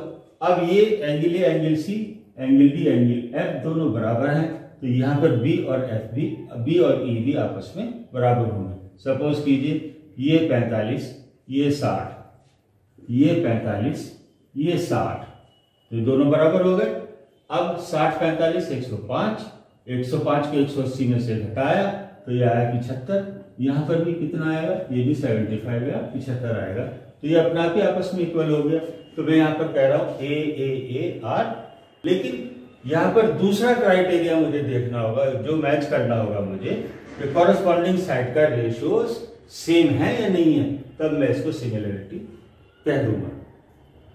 अब ये angle A angle C, angle D angle F दोनों बराबर हैं, तो यहां पर बी और एफ भी, बी और ई भी आपस में बराबर होंगे। सपोज कीजिए ये 45, ये 60, ये 45, ये 60, तो ये दोनों बराबर हो गए। अब 60 45 105, 105 के 180 में से घटाया तो ये आया 75। यहां पर भी कितना आएगा, ये भी 75 या 75 आएगा, तो ये अपने आप ही आपस में इक्वल हो गया। तो मैं यहां पर कह रहा हूं ए आर। लेकिन यहां पर दूसरा क्राइटेरिया मुझे देखना होगा, जो मैच करना होगा मुझे, कि कॉरेस्पॉन्डिंग साइड का रेशियोज सेम है या नहीं है, तब मैं इसको सिमिलरिटी कह दूंगा।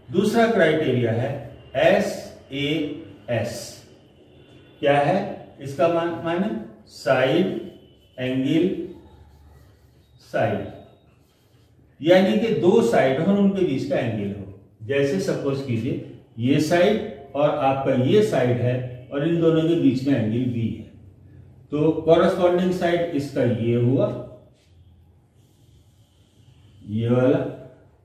दूसरा क्राइटेरिया है SAS। क्या है इसका माने? साइड एंगल साइड, यानी कि दो साइड हो, उनके बीच का एंगल हो। जैसे सपोज कीजिए ये साइड और आपका ये साइड है, और इन दोनों के बीच में एंगल बी है, तो कॉरेस्पॉन्डिंग साइड इसका ये हुआ, ये वाला,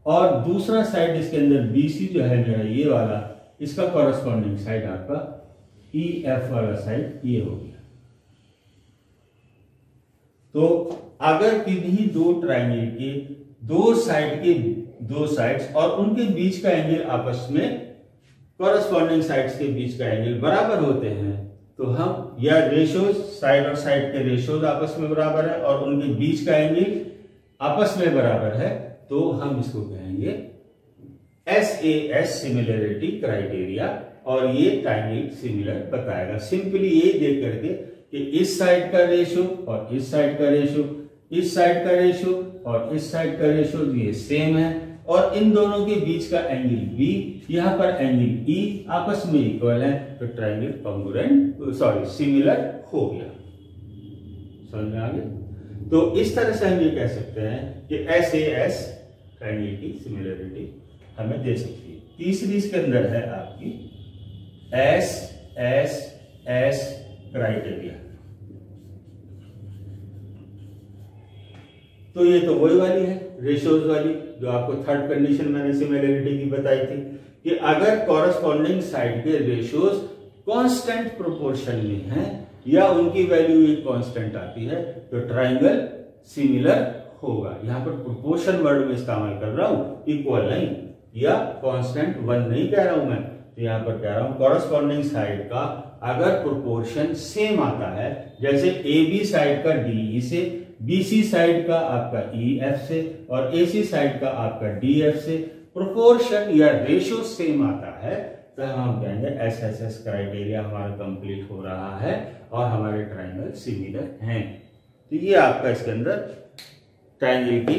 और दूसरा साइड इसके अंदर बीसी जो है मेरा ये वाला, इसका कॉरेस्पॉन्डिंग साइड आपका EF वाला साइड ये हो गया। तो अगर किन्हीं दो ट्रायंगल के दो साइड के दो साइड्स और उनके बीच का एंगल आपस में, कॉरेस्पॉन्डिंग साइड्स के बीच का एंगल बराबर होते हैं, तो हम या रेशियोज, साइड और साइड के रेशियोज आपस में बराबर है और उनके बीच का एंगल आपस में बराबर है, तो हम इसको कहेंगे SAS सिमिलरिटी क्राइटेरिया, और ये ट्रायंगल सिमिलर बताएगा। सिंपली ये देख करके कि इस साइड का रेशियो और इस साइड का रेशियो, इस साइड का रेशियो और इस साइड का रेशियो ये सेम है, और इन दोनों के बीच का एंगल B, यहां पर एंगल E आपस में इक्वल है, तो ट्रायंगल कॉन्ग्रुएंट, सॉरी सिमिलर हो गया। समझ में आ गया? तो इस तरह से हम ये कह सकते हैं कि SAS ट्रायंगल की सिमिलरिटी हमें दे सकती है। तीसरी इसके अंदर है आपकी SSS क्राइटेरिया। तो ये तो वही वाली है, रेशियोज वाली, जो आपको थर्ड कंडीशन मैंने सिमिलरिटी की बताई थी, कि अगर कॉरेस्पॉन्डिंग साइड के रेशियोज कांस्टेंट प्रोपोर्शन में है या उनकी वैल्यू एक कांस्टेंट आती है तो ट्राइंगल सिमिलर होगा। यहां पर प्रोपोर्शन वर्ड में इस्तेमाल कर रहा हूं, इक्वल नहीं या कांस्टेंट वन नहीं कह रहा हूं मैं, तो यहां पर कह रहा हूं कॉरस्पॉन्डिंग साइड का अगर प्रोपोर्शन सेम आता है, जैसे ए बी साइड का डी से, बीसी साइड का आपका ई एफ से और एसी साइड का आपका डी एफ से प्रोपोर्शन या रेशियो सेम आता है, तो हम कहेंगे एसएसएस क्राइटेरिया हमारा कंप्लीट हो रहा है और हमारे ट्राइंगल सिमिलर हैं। तो ये आपका इसके अंदर ट्राइंगल की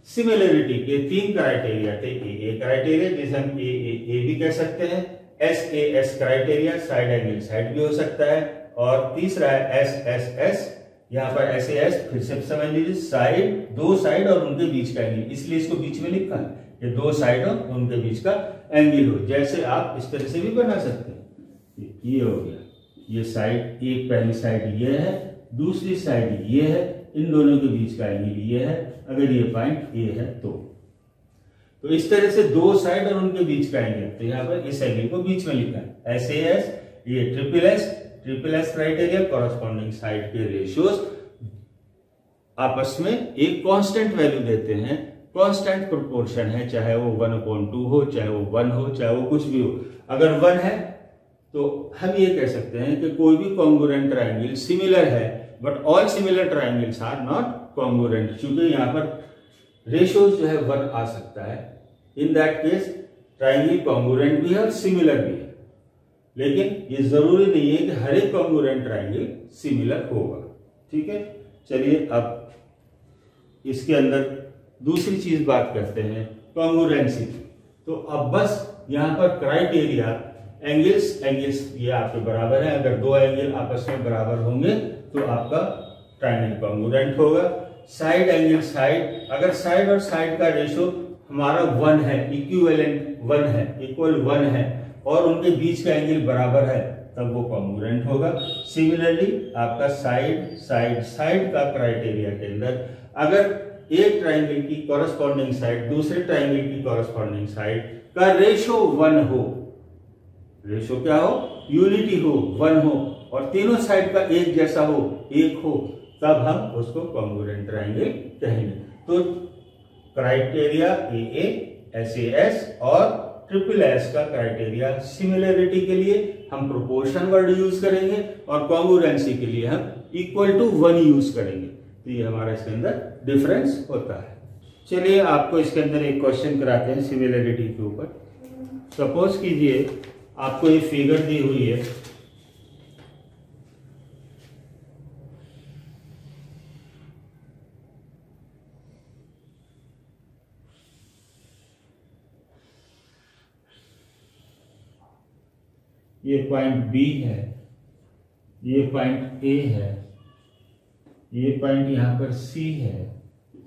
सिमिलरिटी के 3 क्राइटेरिया थे। ए क्राइटेरिया जिसे हम ए भी कह सकते हैं, S criteria side angle side भी हो सकता है, और तीसरा है एस यहाँ पर एस फिर से समझ लीजिए साइड, 2 साइड और उनके बीच का एंगल, इसलिए इसको बीच में लिखा है कि 2 साइड और उनके बीच का एंगल हो। जैसे आप इस तरह से भी बना सकते हैं, ये हो गया, ये साइड, एक पहली साइड ये है, दूसरी साइड ये है, इन दोनों के बीच का एंगल ये है, अगर ये पॉइंट ए है तो इस तरह से 2 साइड और उनके बीच का एंगल, तो यहाँ पर इस एंगल को बीच में लिखा है एस, ये triple S criteria corresponding side के रेशियोज आपस में एक कांस्टेंट वैल्यू देते हैं, कांस्टेंट प्रोपोर्शन है, चाहे वो 1/2 हो, चाहे वो 1 हो, चाहे वो कुछ भी हो। अगर 1 है तो हम ये कह सकते हैं कि कोई भी कॉन्ग्रुएंट ट्राइंगल सिमिलर है, but all similar triangles are not congruent, क्योंकि यहाँ पर रेशियोज जो है 1 आ सकता है। In that case triangle congruent भी है और सिमिलर भी है, लेकिन ये जरूरी नहीं है कि हर एक कॉन्ग्रुएंट ट्राइंगल सिमिलर होगा। ठीक है, चलिए अब इसके अंदर दूसरी चीज बात करते हैं कॉन्ग्रुएंसी की। तो अब बस यहां पर क्राइटेरिया एंगल्स ये आपके बराबर है, अगर 2 एंगल आपस में बराबर होंगे तो आपका ट्राइंगल कॉन्ग्रुएंट होगा। साइड एंगल साइड, अगर साइड और साइड का रेशियो हमारा 1 है, इक्विवेलेंट 1 है, इक्वल 1 है और उनके बीच का एंगल बराबर है, तब वो कॉन्ग्रुएंट होगा। सिमिलरली आपका साइड का क्राइटेरिया के अंदर अगर एक ट्राइंगल की कॉरस्पॉन्डिंग साइड दूसरे ट्राइंगल की कॉरस्पॉन्डिंग साइड का रेशियो 1 हो, रेशियो क्या हो, यूनिटी हो, 1 हो और तीनों साइड का एक जैसा हो, 1 हो, तब हम उसको कॉन्ग्रुएंट ट्राइंगल कहेंगे। तो क्राइटेरिया ए, एस और ट्रिपल एस का क्राइटेरिया सिमिलरिटी के लिए हम प्रोपोर्शन वर्ड यूज करेंगे और कॉन्ग्रुएंसी के लिए हम इक्वल टू 1 यूज करेंगे। तो ये हमारा इसके अंदर डिफरेंस होता है। चलिए आपको इसके अंदर एक क्वेश्चन कराते हैं सिमिलरिटी के ऊपर। सपोज कीजिए आपको ये फिगर दी हुई है, ये पॉइंट बी है, ये पॉइंट ए है, ये पॉइंट यहां पर सी है,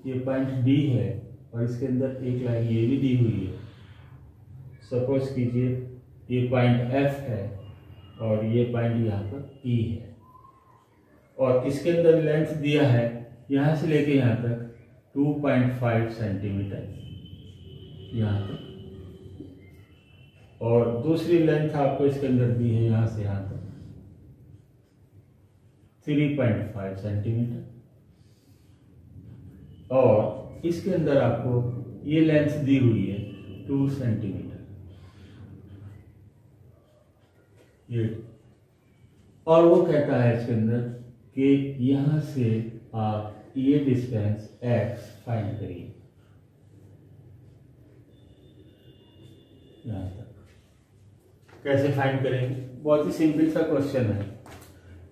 ये पॉइंट डी है और इसके अंदर एक लाइन ये भी दी हुई है। सपोज कीजिए ये पॉइंट एफ है और ये पॉइंट यहां पर ई है और इसके अंदर लेंथ दिया है यहां से लेके यहां तक 2.5 सेंटीमीटर यहां तक, और दूसरी लेंथ आपको इसके अंदर दी है यहां से यहां तक 3.5 सेंटीमीटर, और इसके अंदर आपको ये लेंथ दी हुई है 2 सेंटीमीटर ये, और वो कहता है इसके अंदर कि यहां से आप ये डिस्टेंस x फाइंड करिए यहां तक। कैसे फाइंड करेंगे, बहुत ही सिंपल सा क्वेश्चन है।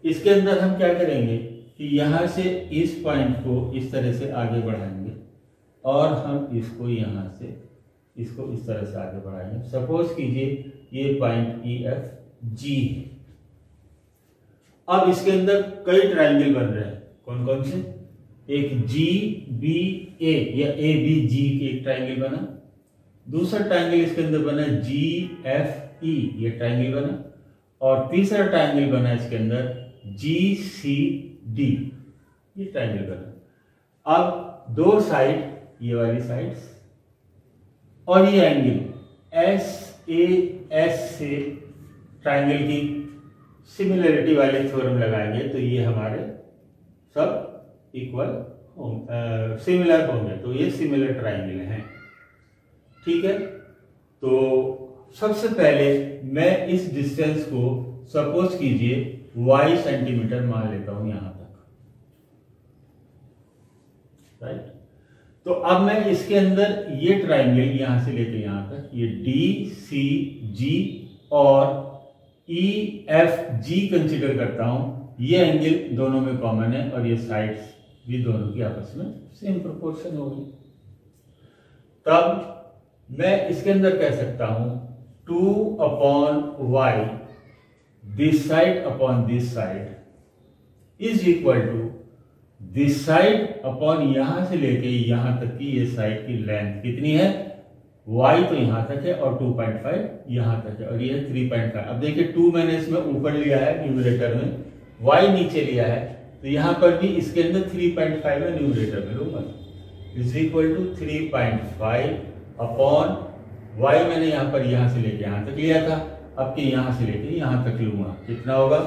इसके अंदर हम क्या करेंगे कि यहां से इस पॉइंट को इस तरह से आगे बढ़ाएंगे और हम इसको यहां से इसको इस तरह से आगे बढ़ाएंगे। सपोज कीजिए ये पॉइंट ई एफ जी है। अब इसके अंदर कई ट्राइंगल बन रहे हैं, कौन कौन से, एक जी बी ए या ए बी जी एक ट्राइंगल बना, दूसरा ट्राइंगल इसके अंदर बना जी एफ ई ये ट्राइंगल बना, और तीसरा ट्राइंगल बना इसके अंदर जी सी डी ये ट्राइंगल बना। अब 2 साइड, ये वाली साइड्स और ये एंगल एस ए एस से ट्राइंगल की सिमिलरिटी वाले थ्योरम लगाएंगे तो ये हमारे सब इक्वल सिमिलर होंगे, तो ये सिमिलर ट्राइंगल हैं। ठीक है, तो सबसे पहले मैं इस डिस्टेंस को सपोज कीजिए y सेंटीमीटर मान लेता हूं यहां तक, राइट। तो अब मैं इसके अंदर ये ट्राइंगल यहां से लेके यहां तक ये DCG और EFG कंसीडर करता हूं। ये एंगल दोनों में कॉमन है और ये साइड्स भी दोनों की आपस में सेम प्रोपोर्शन होगी। तब मैं इसके अंदर कह सकता हूं 2/y this side upon this side is equal to this side upon यहां से लेके यहां तक की ये साइड की लेंथ कितनी है, y तो यहां तक है और 2.5 यहां तक है और ये 3.5। अब देखिए 2 मैंने इसमें ऊपर लिया है न्यूमरेटर में, y नीचे लिया है, तो यहां पर भी इसके अंदर 3.5 में न्यूमरेटर में लूंगा is equal to 3.5 upon y मैंने यहां पर यहां से लेके यहां तक लिया था, अब के यहां से लेके यहां तक लूंगा, कितना होगा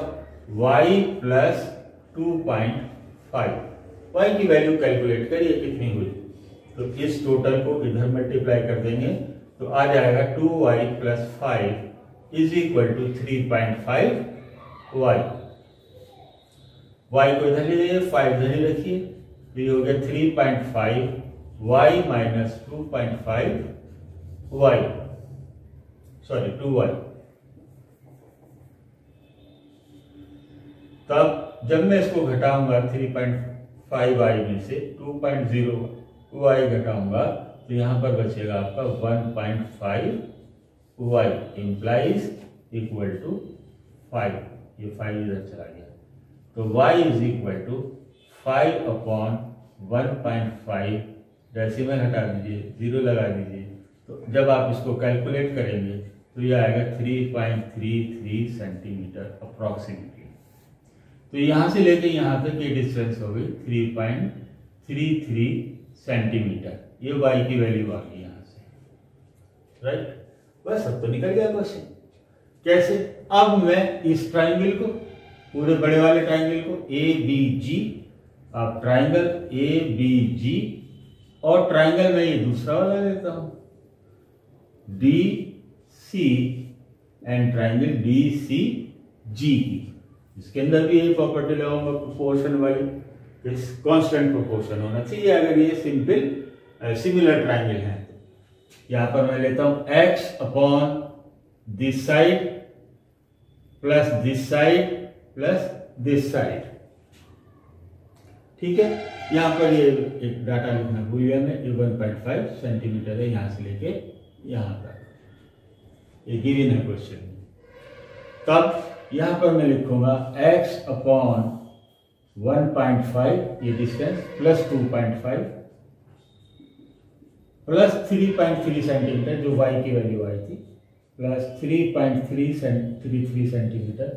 y प्लस 2.5। y की वैल्यू कैलकुलेट करिए कितनी हुई, तो इस टोटल को इधर मल्टीप्लाई कर देंगे तो आ जाएगा 2y plus 5 is equal to 3.5y। y को इधर ले जाइए, 5 इधर ही रखिए, तो ये हो गया 3.5y minus 2.5y, sorry 2y। तब जब मैं इसको घटाऊंगा 3.5y में से 2.0y घटाऊंगा तो यहां पर बचेगा आपका 1.5y इंप्लाइज इक्वल टू 5, ये 5 इधर चला गया, तो y is equal to 5 upon 1.5, decimal हटा दीजिए, 0 लगा दीजिए, तो जब आप इसको कैलकुलेट करेंगे तो ये आएगा 3.33 सेंटीमीटर अप्रॉक्सीमेटली। तो यहां से लेके यहां तक ये डिस्टेंस हो गई 3.33 सेंटीमीटर, ये y की वैल्यू आ गई यहां से, राइट। बस अब तो निकल गया क्वेश्चन। कैसे, अब मैं इस ट्राइंगल को, पूरे बड़े वाले ट्राइंगल को ABG, अब ट्राइंगल ABG और ट्राइंगल में ये दूसरा वाला लेता हूं DC एंड ट्राइंगल DCG की, इसके अंदर भी यही प्रॉपर्टी लगाऊंगा प्रोपोर्शन वाली, कांस्टेंट प्रोपोर्शन होना चाहिए अगर ये सिंपल सिमिलर ट्राइंगल है। यहां पर मैं लेता हूं x upon this side plus this side plus this side, ठीक है। यहां पर ये एक डाटा लिखना भूल गया मैं, ये 1.5 सेंटीमीटर है यहां से लेके यहां तक, ये गिवन है क्वेश्चन में। तब यहां पर मैं लिखूंगा x अपॉन 1.5 ये डिस्टेंस प्लस 2.5 प्लस 3.3 सेंटीमीटर जो y की वैल्यू आई थी plus 3.33 centimetre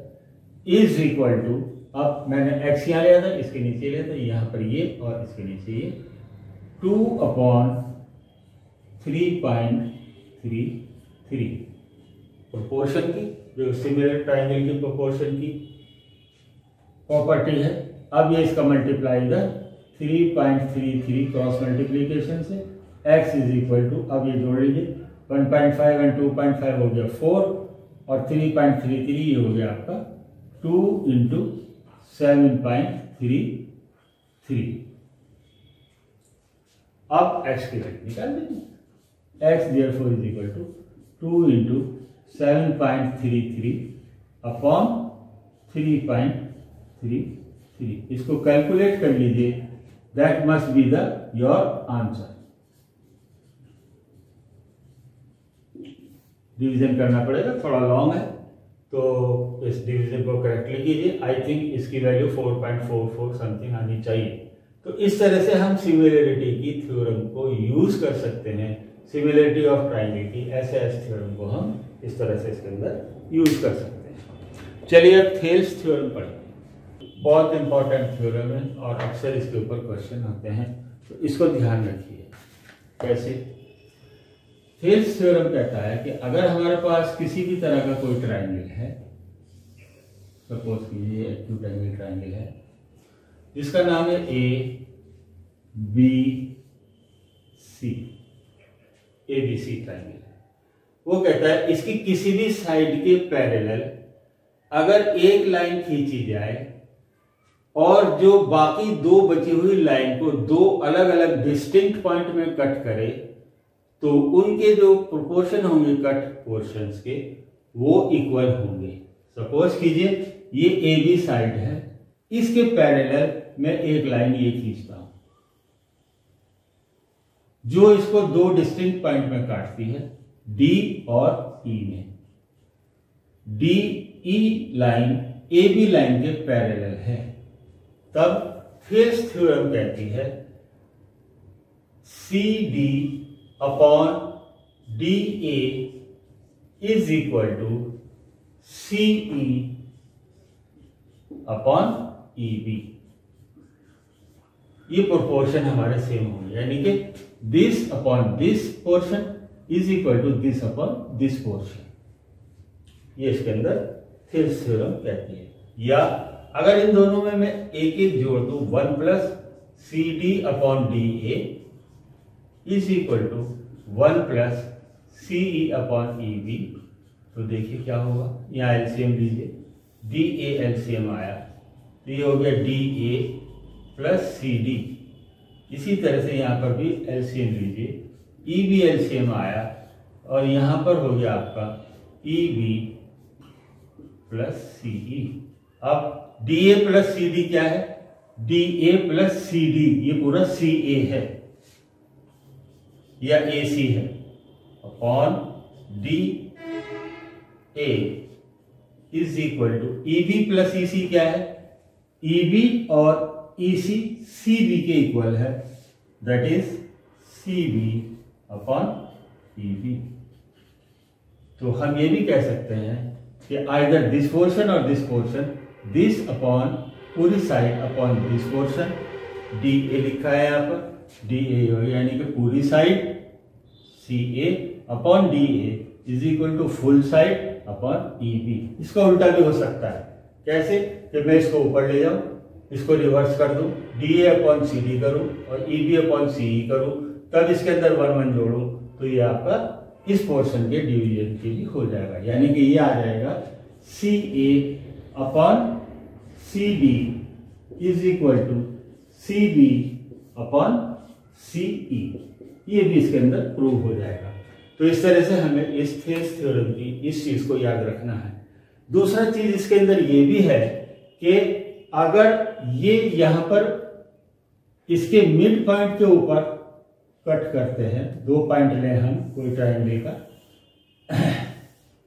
is equal to, अब मैंने x यहां लिया था, इसके नीचे लिया था, यहां पर ये और इसके नीचे ये 2 अपॉन 3.33 प्रोपोर्शन की, जो सिमिलर ट्राइंगल की प्रोपोर्शन की प्रॉपर्टी है। अब ये इसका मल्टीप्लाई इधर 3.33 क्रॉस मल्टीप्लीकेशन से x इज इक्वल टू, अब ये जोड़ लीजिए 1.5 एंड 2.5 हो गया 4 और 3.33 ये हो गया आपका 2 इंटू 7.33। अब x की वैल्यू निकाल दीजिए, x therefore is equal to 2 into 7.33 upon 3.33, इसको कैलकुलेट कर लीजिए, that must be the your answer. Division करना पड़ेगा, थोड़ा लॉन्ग है, तो इस डिवीजन को करेक्टली कीजिए। आई थिंक इसकी वैल्यू 4.44 समथिंग आनी चाहिए। तो इस तरह से हम सिमिलरिटी की थ्योरम को यूज कर सकते हैं, सिमिलरिटी ऑफ ट्राइंगल की एसएस थ्योरम को हम इस तरह से इसके अंदर यूज कर सकते हैं। चलिए अब थेल्स थ्योरम पढ़ें, बहुत इंपॉर्टेंट थ्योरम है और अक्सर इसके ऊपर क्वेश्चन आते हैं, तो इसको ध्यान रखिए। कैसे, थेल्स थ्योरम कहता है कि अगर हमारे पास किसी भी तरह का कोई ट्राइंगल है, सपोज कीजिए एक्यूट एंगल ट्राइंगल है जिसका नाम है ए बी सी ट्राइंगल है। वो कहता है इसकी किसी भी साइड के पैरेलल अगर एक लाइन खींची जाए और जो बाकी दो बची हुई लाइन को दो अलग अलग डिस्टिंक्ट पॉइंट में कट करे तो उनके जो प्रोपोर्शन होंगे कट पोर्शंस के वो इक्वल होंगे। सपोज कीजिए ये ए बी साइड है, इसके पैरेलल मैं एक लाइन ये खींचता हूं जो इसको दो डिस्टिंक्ट पॉइंट में काटती है डी और ई में। D E line A B line के पैरेलल है। तब फिल्स थ्योरम कहती है C D upon D A is equal to C E upon E B. ये प्रोपोर्शन हमारे सेम होंगे, यानी कि this upon this portion is equal to this upon this portion. ये इसके अंदर फिल्स थ्योरम कहती है। या अगर इन दोनों में मैं एक एक जोड़ दूं 1 plus C D upon D A is equal to 1 plus C E upon E B, तो देखिए क्या होगा। यहाँ एलसीएम लीजिए, डी ए एलसीएम आया तो ये हो गया D A plus C D. इसी तरह से यहाँ पर भी एलसीएम लीजिए, ई बी एलसीएम आया और यहाँ पर हो गया आपका ई बी प्लस सी ई। अब D A plus C D क्या है, D A plus C D, ये पूरा सी ए है या ए सी है, upon D A is equal to E B plus E C क्या है, ई बी और ई सी बी के इक्वल है, that is C B upon E B. तो हम ये भी कह सकते हैं कि आइदर दिस पोर्शन और दिस पोर्शन, दिस अपॉन पूरी side upon this portion, D A लिखा है यहाँ पर, डी ए यानी कि पूरी side, C A upon D A is equal to full side upon E B. इसका उल्टा भी हो सकता है। कैसे कि मैं इसको ऊपर ले जाऊं, इसको रिवर्स कर दूं, D A upon C D करूं और ई बी अपॉन सी ई करूं, तब इसके अंदर 1 1 जोड़ूं तो ये आपका इस पोर्शन के डिवीजन के लिए हो जाएगा। यानी कि ये आ जाएगा C A upon C D is equal to C B upon C E. ये भी इसके अंदर प्रूव हो जाएगा। तो इस तरह से हमें इस फिल्स थ्योरम की इस चीज को याद रखना है। दूसरा चीज इसके अंदर ये भी है कि अगर ये यहां पर इसके मिड पॉइंट के ऊपर कट करते हैं, 2 पॉइंट लें हम कोई ट्रायंगल का,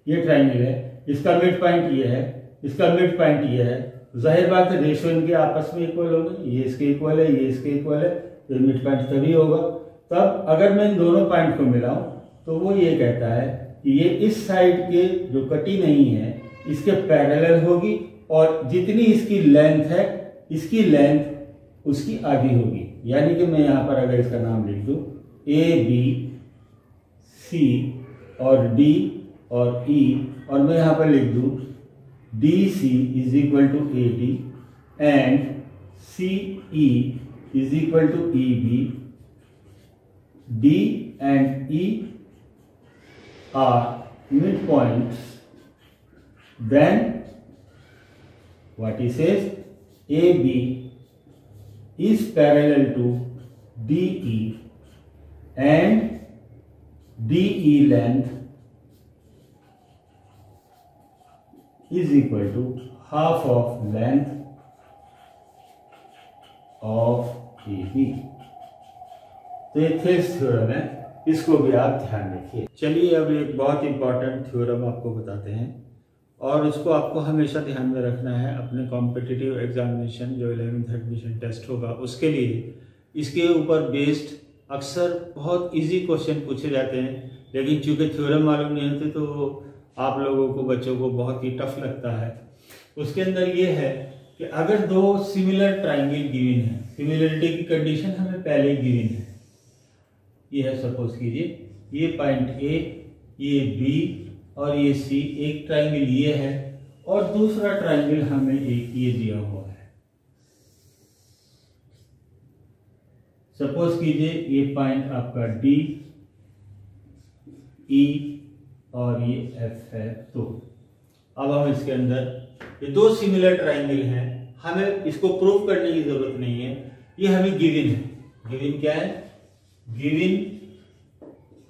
ये ट्रायंगल है, इसका मिड पॉइंट ये है, इसका मिड पॉइंट ये है, जाहिर बात है रेशियो इनके आपस में इक्वल होगा, ये इसके इक्वल है, ये इसके इक्वल है, तो मिड पॉइंट तभी होगा। तब अगर मैं इन दोनों पॉइंट को मिलाऊं तो वो ये कहता है कि ये इस साइड के जो कटी नहीं है इसके पैरेलल होगी और जितनी इसकी लेंथ है, इसकी लेंथ उसकी आधी होगी। यानी कि मैं यहां पर अगर इसका नाम लिख दूं ए बी सी और डी और ई, और मैं यहां पर लिख दूं D C is equal to A D and C E is equal to E B, D and E are midpoints, then what he says, AB is parallel to DE and DE length is equal to half of length of AB। तो ये फिल्स theorem है, इसको भी आप ध्यान रखिए। चलिए अब एक बहुत इंपॉर्टेंट थ्योरम आपको बताते हैं और इसको आपको हमेशा ध्यान में रखना है अपने कॉम्पिटिटिव एग्जामिनेशन जो 11th एडमिशन टेस्ट होगा उसके लिए। इसके ऊपर बेस्ड अक्सर बहुत इजी क्वेश्चन पूछे जाते हैं, लेकिन चूंकि थ्योरम मालूम नहीं होते तो आप लोगों को, बच्चों को बहुत ही टफ लगता है। उसके अंदर ये है कि अगर 2 सिमिलर ट्राइंगल गिवन है, सिमिलरिटी की कंडीशन हमें पहले ही गिवन है। ये है, सपोज कीजिए ये पॉइंट ए, ये बी और ये सी, एक ट्राइंगल ये है और दूसरा ट्रायंगल हमें एक ये दिया हुआ है। सपोज कीजिए ये पॉइंट आपका डी, ई और ये एफ है। तो अब हम इसके अंदर ये दो सिमिलर ट्रायंगल हैं, हमें इसको प्रूव करने की जरूरत नहीं है, ये हमें गिवन है। गिवन क्या है? Given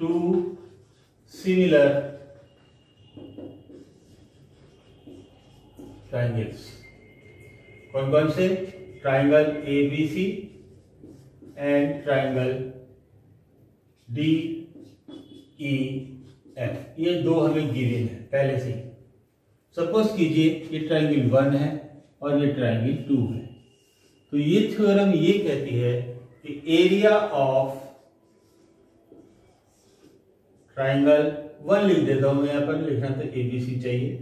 two similar triangles. कौन कौन से? Triangle ABC and triangle D E F. ये दो हमें गिवन है पहले से ही। सपोज कीजिए ये ट्रायंगल 1 है और ये ट्रायंगल 2 है। तो ये थ्योरम ये कहती है कि एरिया ऑफ ट्रायंगल 1 लिख देता हूं मैं, यहां पर लिखना तो एबीसी चाहिए,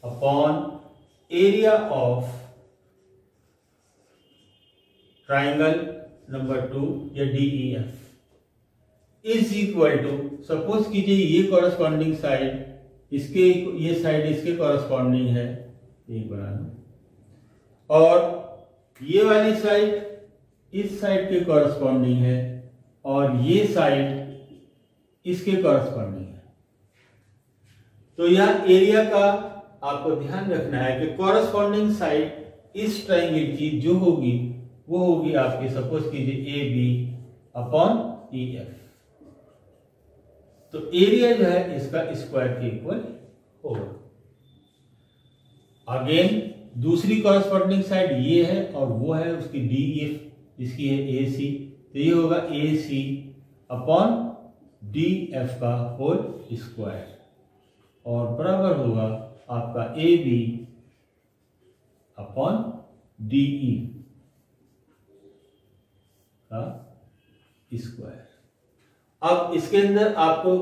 upon area of triangle number 2 या DEF is equal to, suppose कीजिए ये कॉरस्पॉन्डिंग साइड इसके, ये साइड इसके कॉरस्पॉन्डिंग है, एक बना लो, और ये वाली साइड इस साइड के कॉरस्पॉन्डिंग है और ये साइड इसके कॉरस्पॉन्डिंग है। तो यहां एरिया का आपको ध्यान रखना है कि कॉरस्पॉन्डिंग साइड इस ट्रायंगल की जो होगी वो होगी आपकी, सपोज कीजिए A B upon E F. तो एरिया जो है इसका स्क्वायर के इक्वल होगा। अगेन दूसरी कॉरस्पॉन्डिंग साइड ये है और वो है उसकी डी एफ, इसकी है ए सी, तो ये होगा A C upon D F का होल स्क्वायर, और बराबर होगा आपका A B upon D E का स्क्वायर। अब इसके अंदर आपको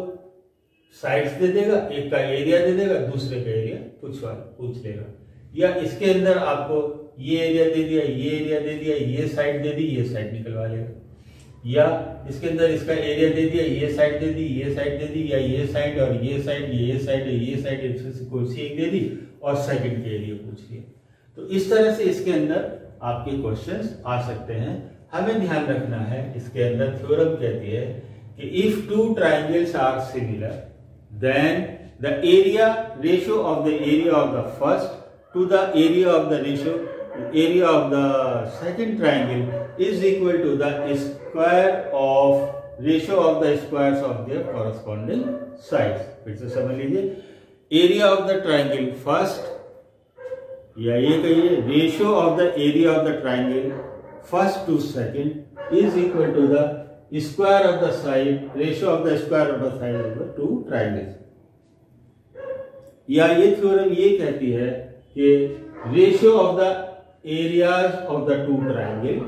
साइड्स दे देगा, एक का एरिया दे देगा, दूसरे का एरिया पूछ लेगा, या इसके अंदर आपको ये एरिया दे दिया, ये एरिया दे दिया, ये साइड दे दी, ये साइड निकलवा लेगा, या इसके अंदर इसका एरिया दे दिया, ये साइड दे दी, ये साइड दे दी, या ये साइड और ये साइड, ये साइड ये साइड, इससे कोई सी एक दे दी और सेकंड के एरिया पूछ लिया। तो इस तरह से इसके अंदर आपके क्वेश्चंस आ सकते हैं। हमें ध्यान रखना है, इसके अंदर थ्योरम कहती है कि if two triangles are similar then the area ratio of the area of the first to the area of the ratio area of the second triangle is equal to the square of ratio of the squares of their corresponding sides. फिर से समझ लीजिए, area of the triangle first, या ये कहिए ratio of the area of the triangle first to second is equal to the square of the side, ratio of the square of the side of the two triangles. या ये theorem ये कहती है कि ratio of the areas of the two triangle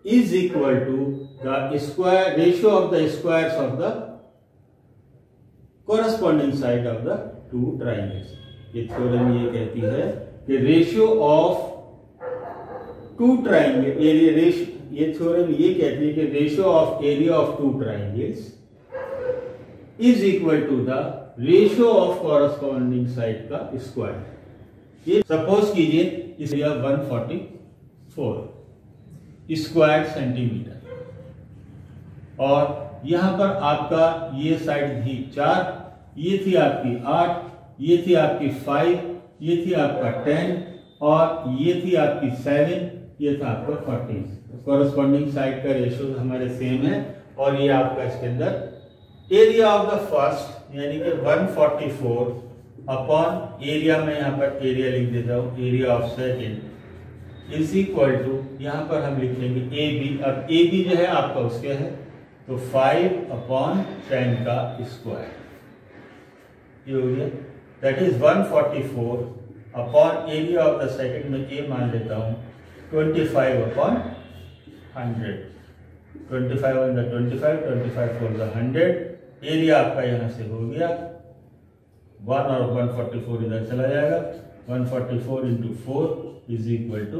is equal to the square ratio of the squares of the corresponding side of the two triangles. ये theorem ये कहती है कि रेशियो ऑफ टू ट्रायंगल, ये थ्योरम ये कहती है कि ratio of area of two triangles is equal to the ratio of corresponding side का स्क्वायर। ये सपोज कीजिए इस एरिया 144 स्क्वायर सेंटीमीटर, और यहां पर आपका ये साइड थी 4, ये थी आपकी 8, ये थी आपकी 5, ये थी आपका 10 और ये थी आपकी 7, ये था आपका 14। कॉरस्पॉन्डिंग साइड का रेशियो हमारे सेम है, और ये आपका इसके अंदर एरिया ऑफ द फर्स्ट यानी कि 144 अपॉन एरिया में यहाँ पर एरिया लिख देता हूँ, area of second is equal to, यहाँ पर हम लिख लेंगे ए बी। अब ए बी जो है आपका उसके है तो 5 अपॉन 10 का स्क्वायर, ये हो गया, that is 144 upon area of the second में ए मान लेता हूँ 25 upon 100, 25 on the 25, 25 for the 100। Area आपका यहां से हो गया 1 और 144 इधर चला जाएगा, 144 इंटू 4 इज इक्वल टू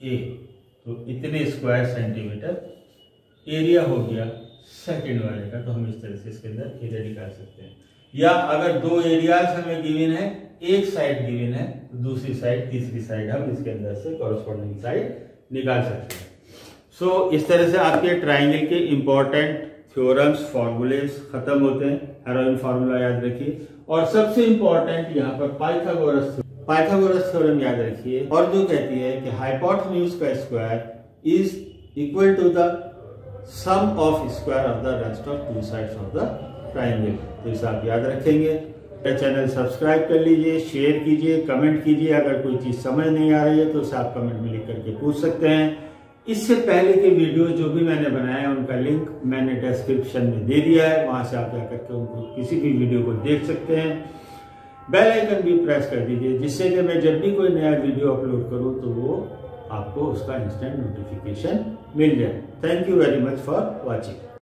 ए। तो इतने स्क्वायर सेंटीमीटर एरिया हो गया सेकंड वाले का। तो हम इस तरह से इसके अंदर एरिया निकाल सकते हैं। या अगर दो एरियाज हमें गिवन है, एक साइड गिवन है, तो दूसरी साइड, तीसरी साइड हम इसके अंदर से कॉरस्पॉन्डिंग साइड निकाल सकते हैं। सो इस तरह से आपके ट्राइंगल के इंपॉर्टेंट थ्योरम्स, फॉर्मूलेज खत्म होते हैं। हेरोइन फार्मूला याद रखिए, और सबसे इंपॉर्टेंट यहाँ पर पाइथागोरस थ्योरम याद रखिए, और जो कहती है कि हाइपोटेन्यूज का square is equal to the sum of square of the rest of two sides of the triangle. तो इसे आप याद रखेंगे। चैनल सब्सक्राइब कर लीजिए, शेयर कीजिए, कमेंट कीजिए। अगर कोई चीज समझ नहीं आ रही है तो उसे आप कमेंट में लिख करके पूछ सकते हैं। इससे पहले के वीडियो जो भी मैंने बनाए हैं उनका लिंक मैंने डिस्क्रिप्शन में दे दिया है, वहां से आप जाकर के उनको किसी भी वीडियो को देख सकते हैं। बेल आइकन भी प्रेस कर दीजिए, जिससे कि मैं जब भी कोई नया वीडियो अपलोड करूं तो वो आपको उसका इंस्टेंट नोटिफिकेशन मिल जाए। Thank you very much for watching.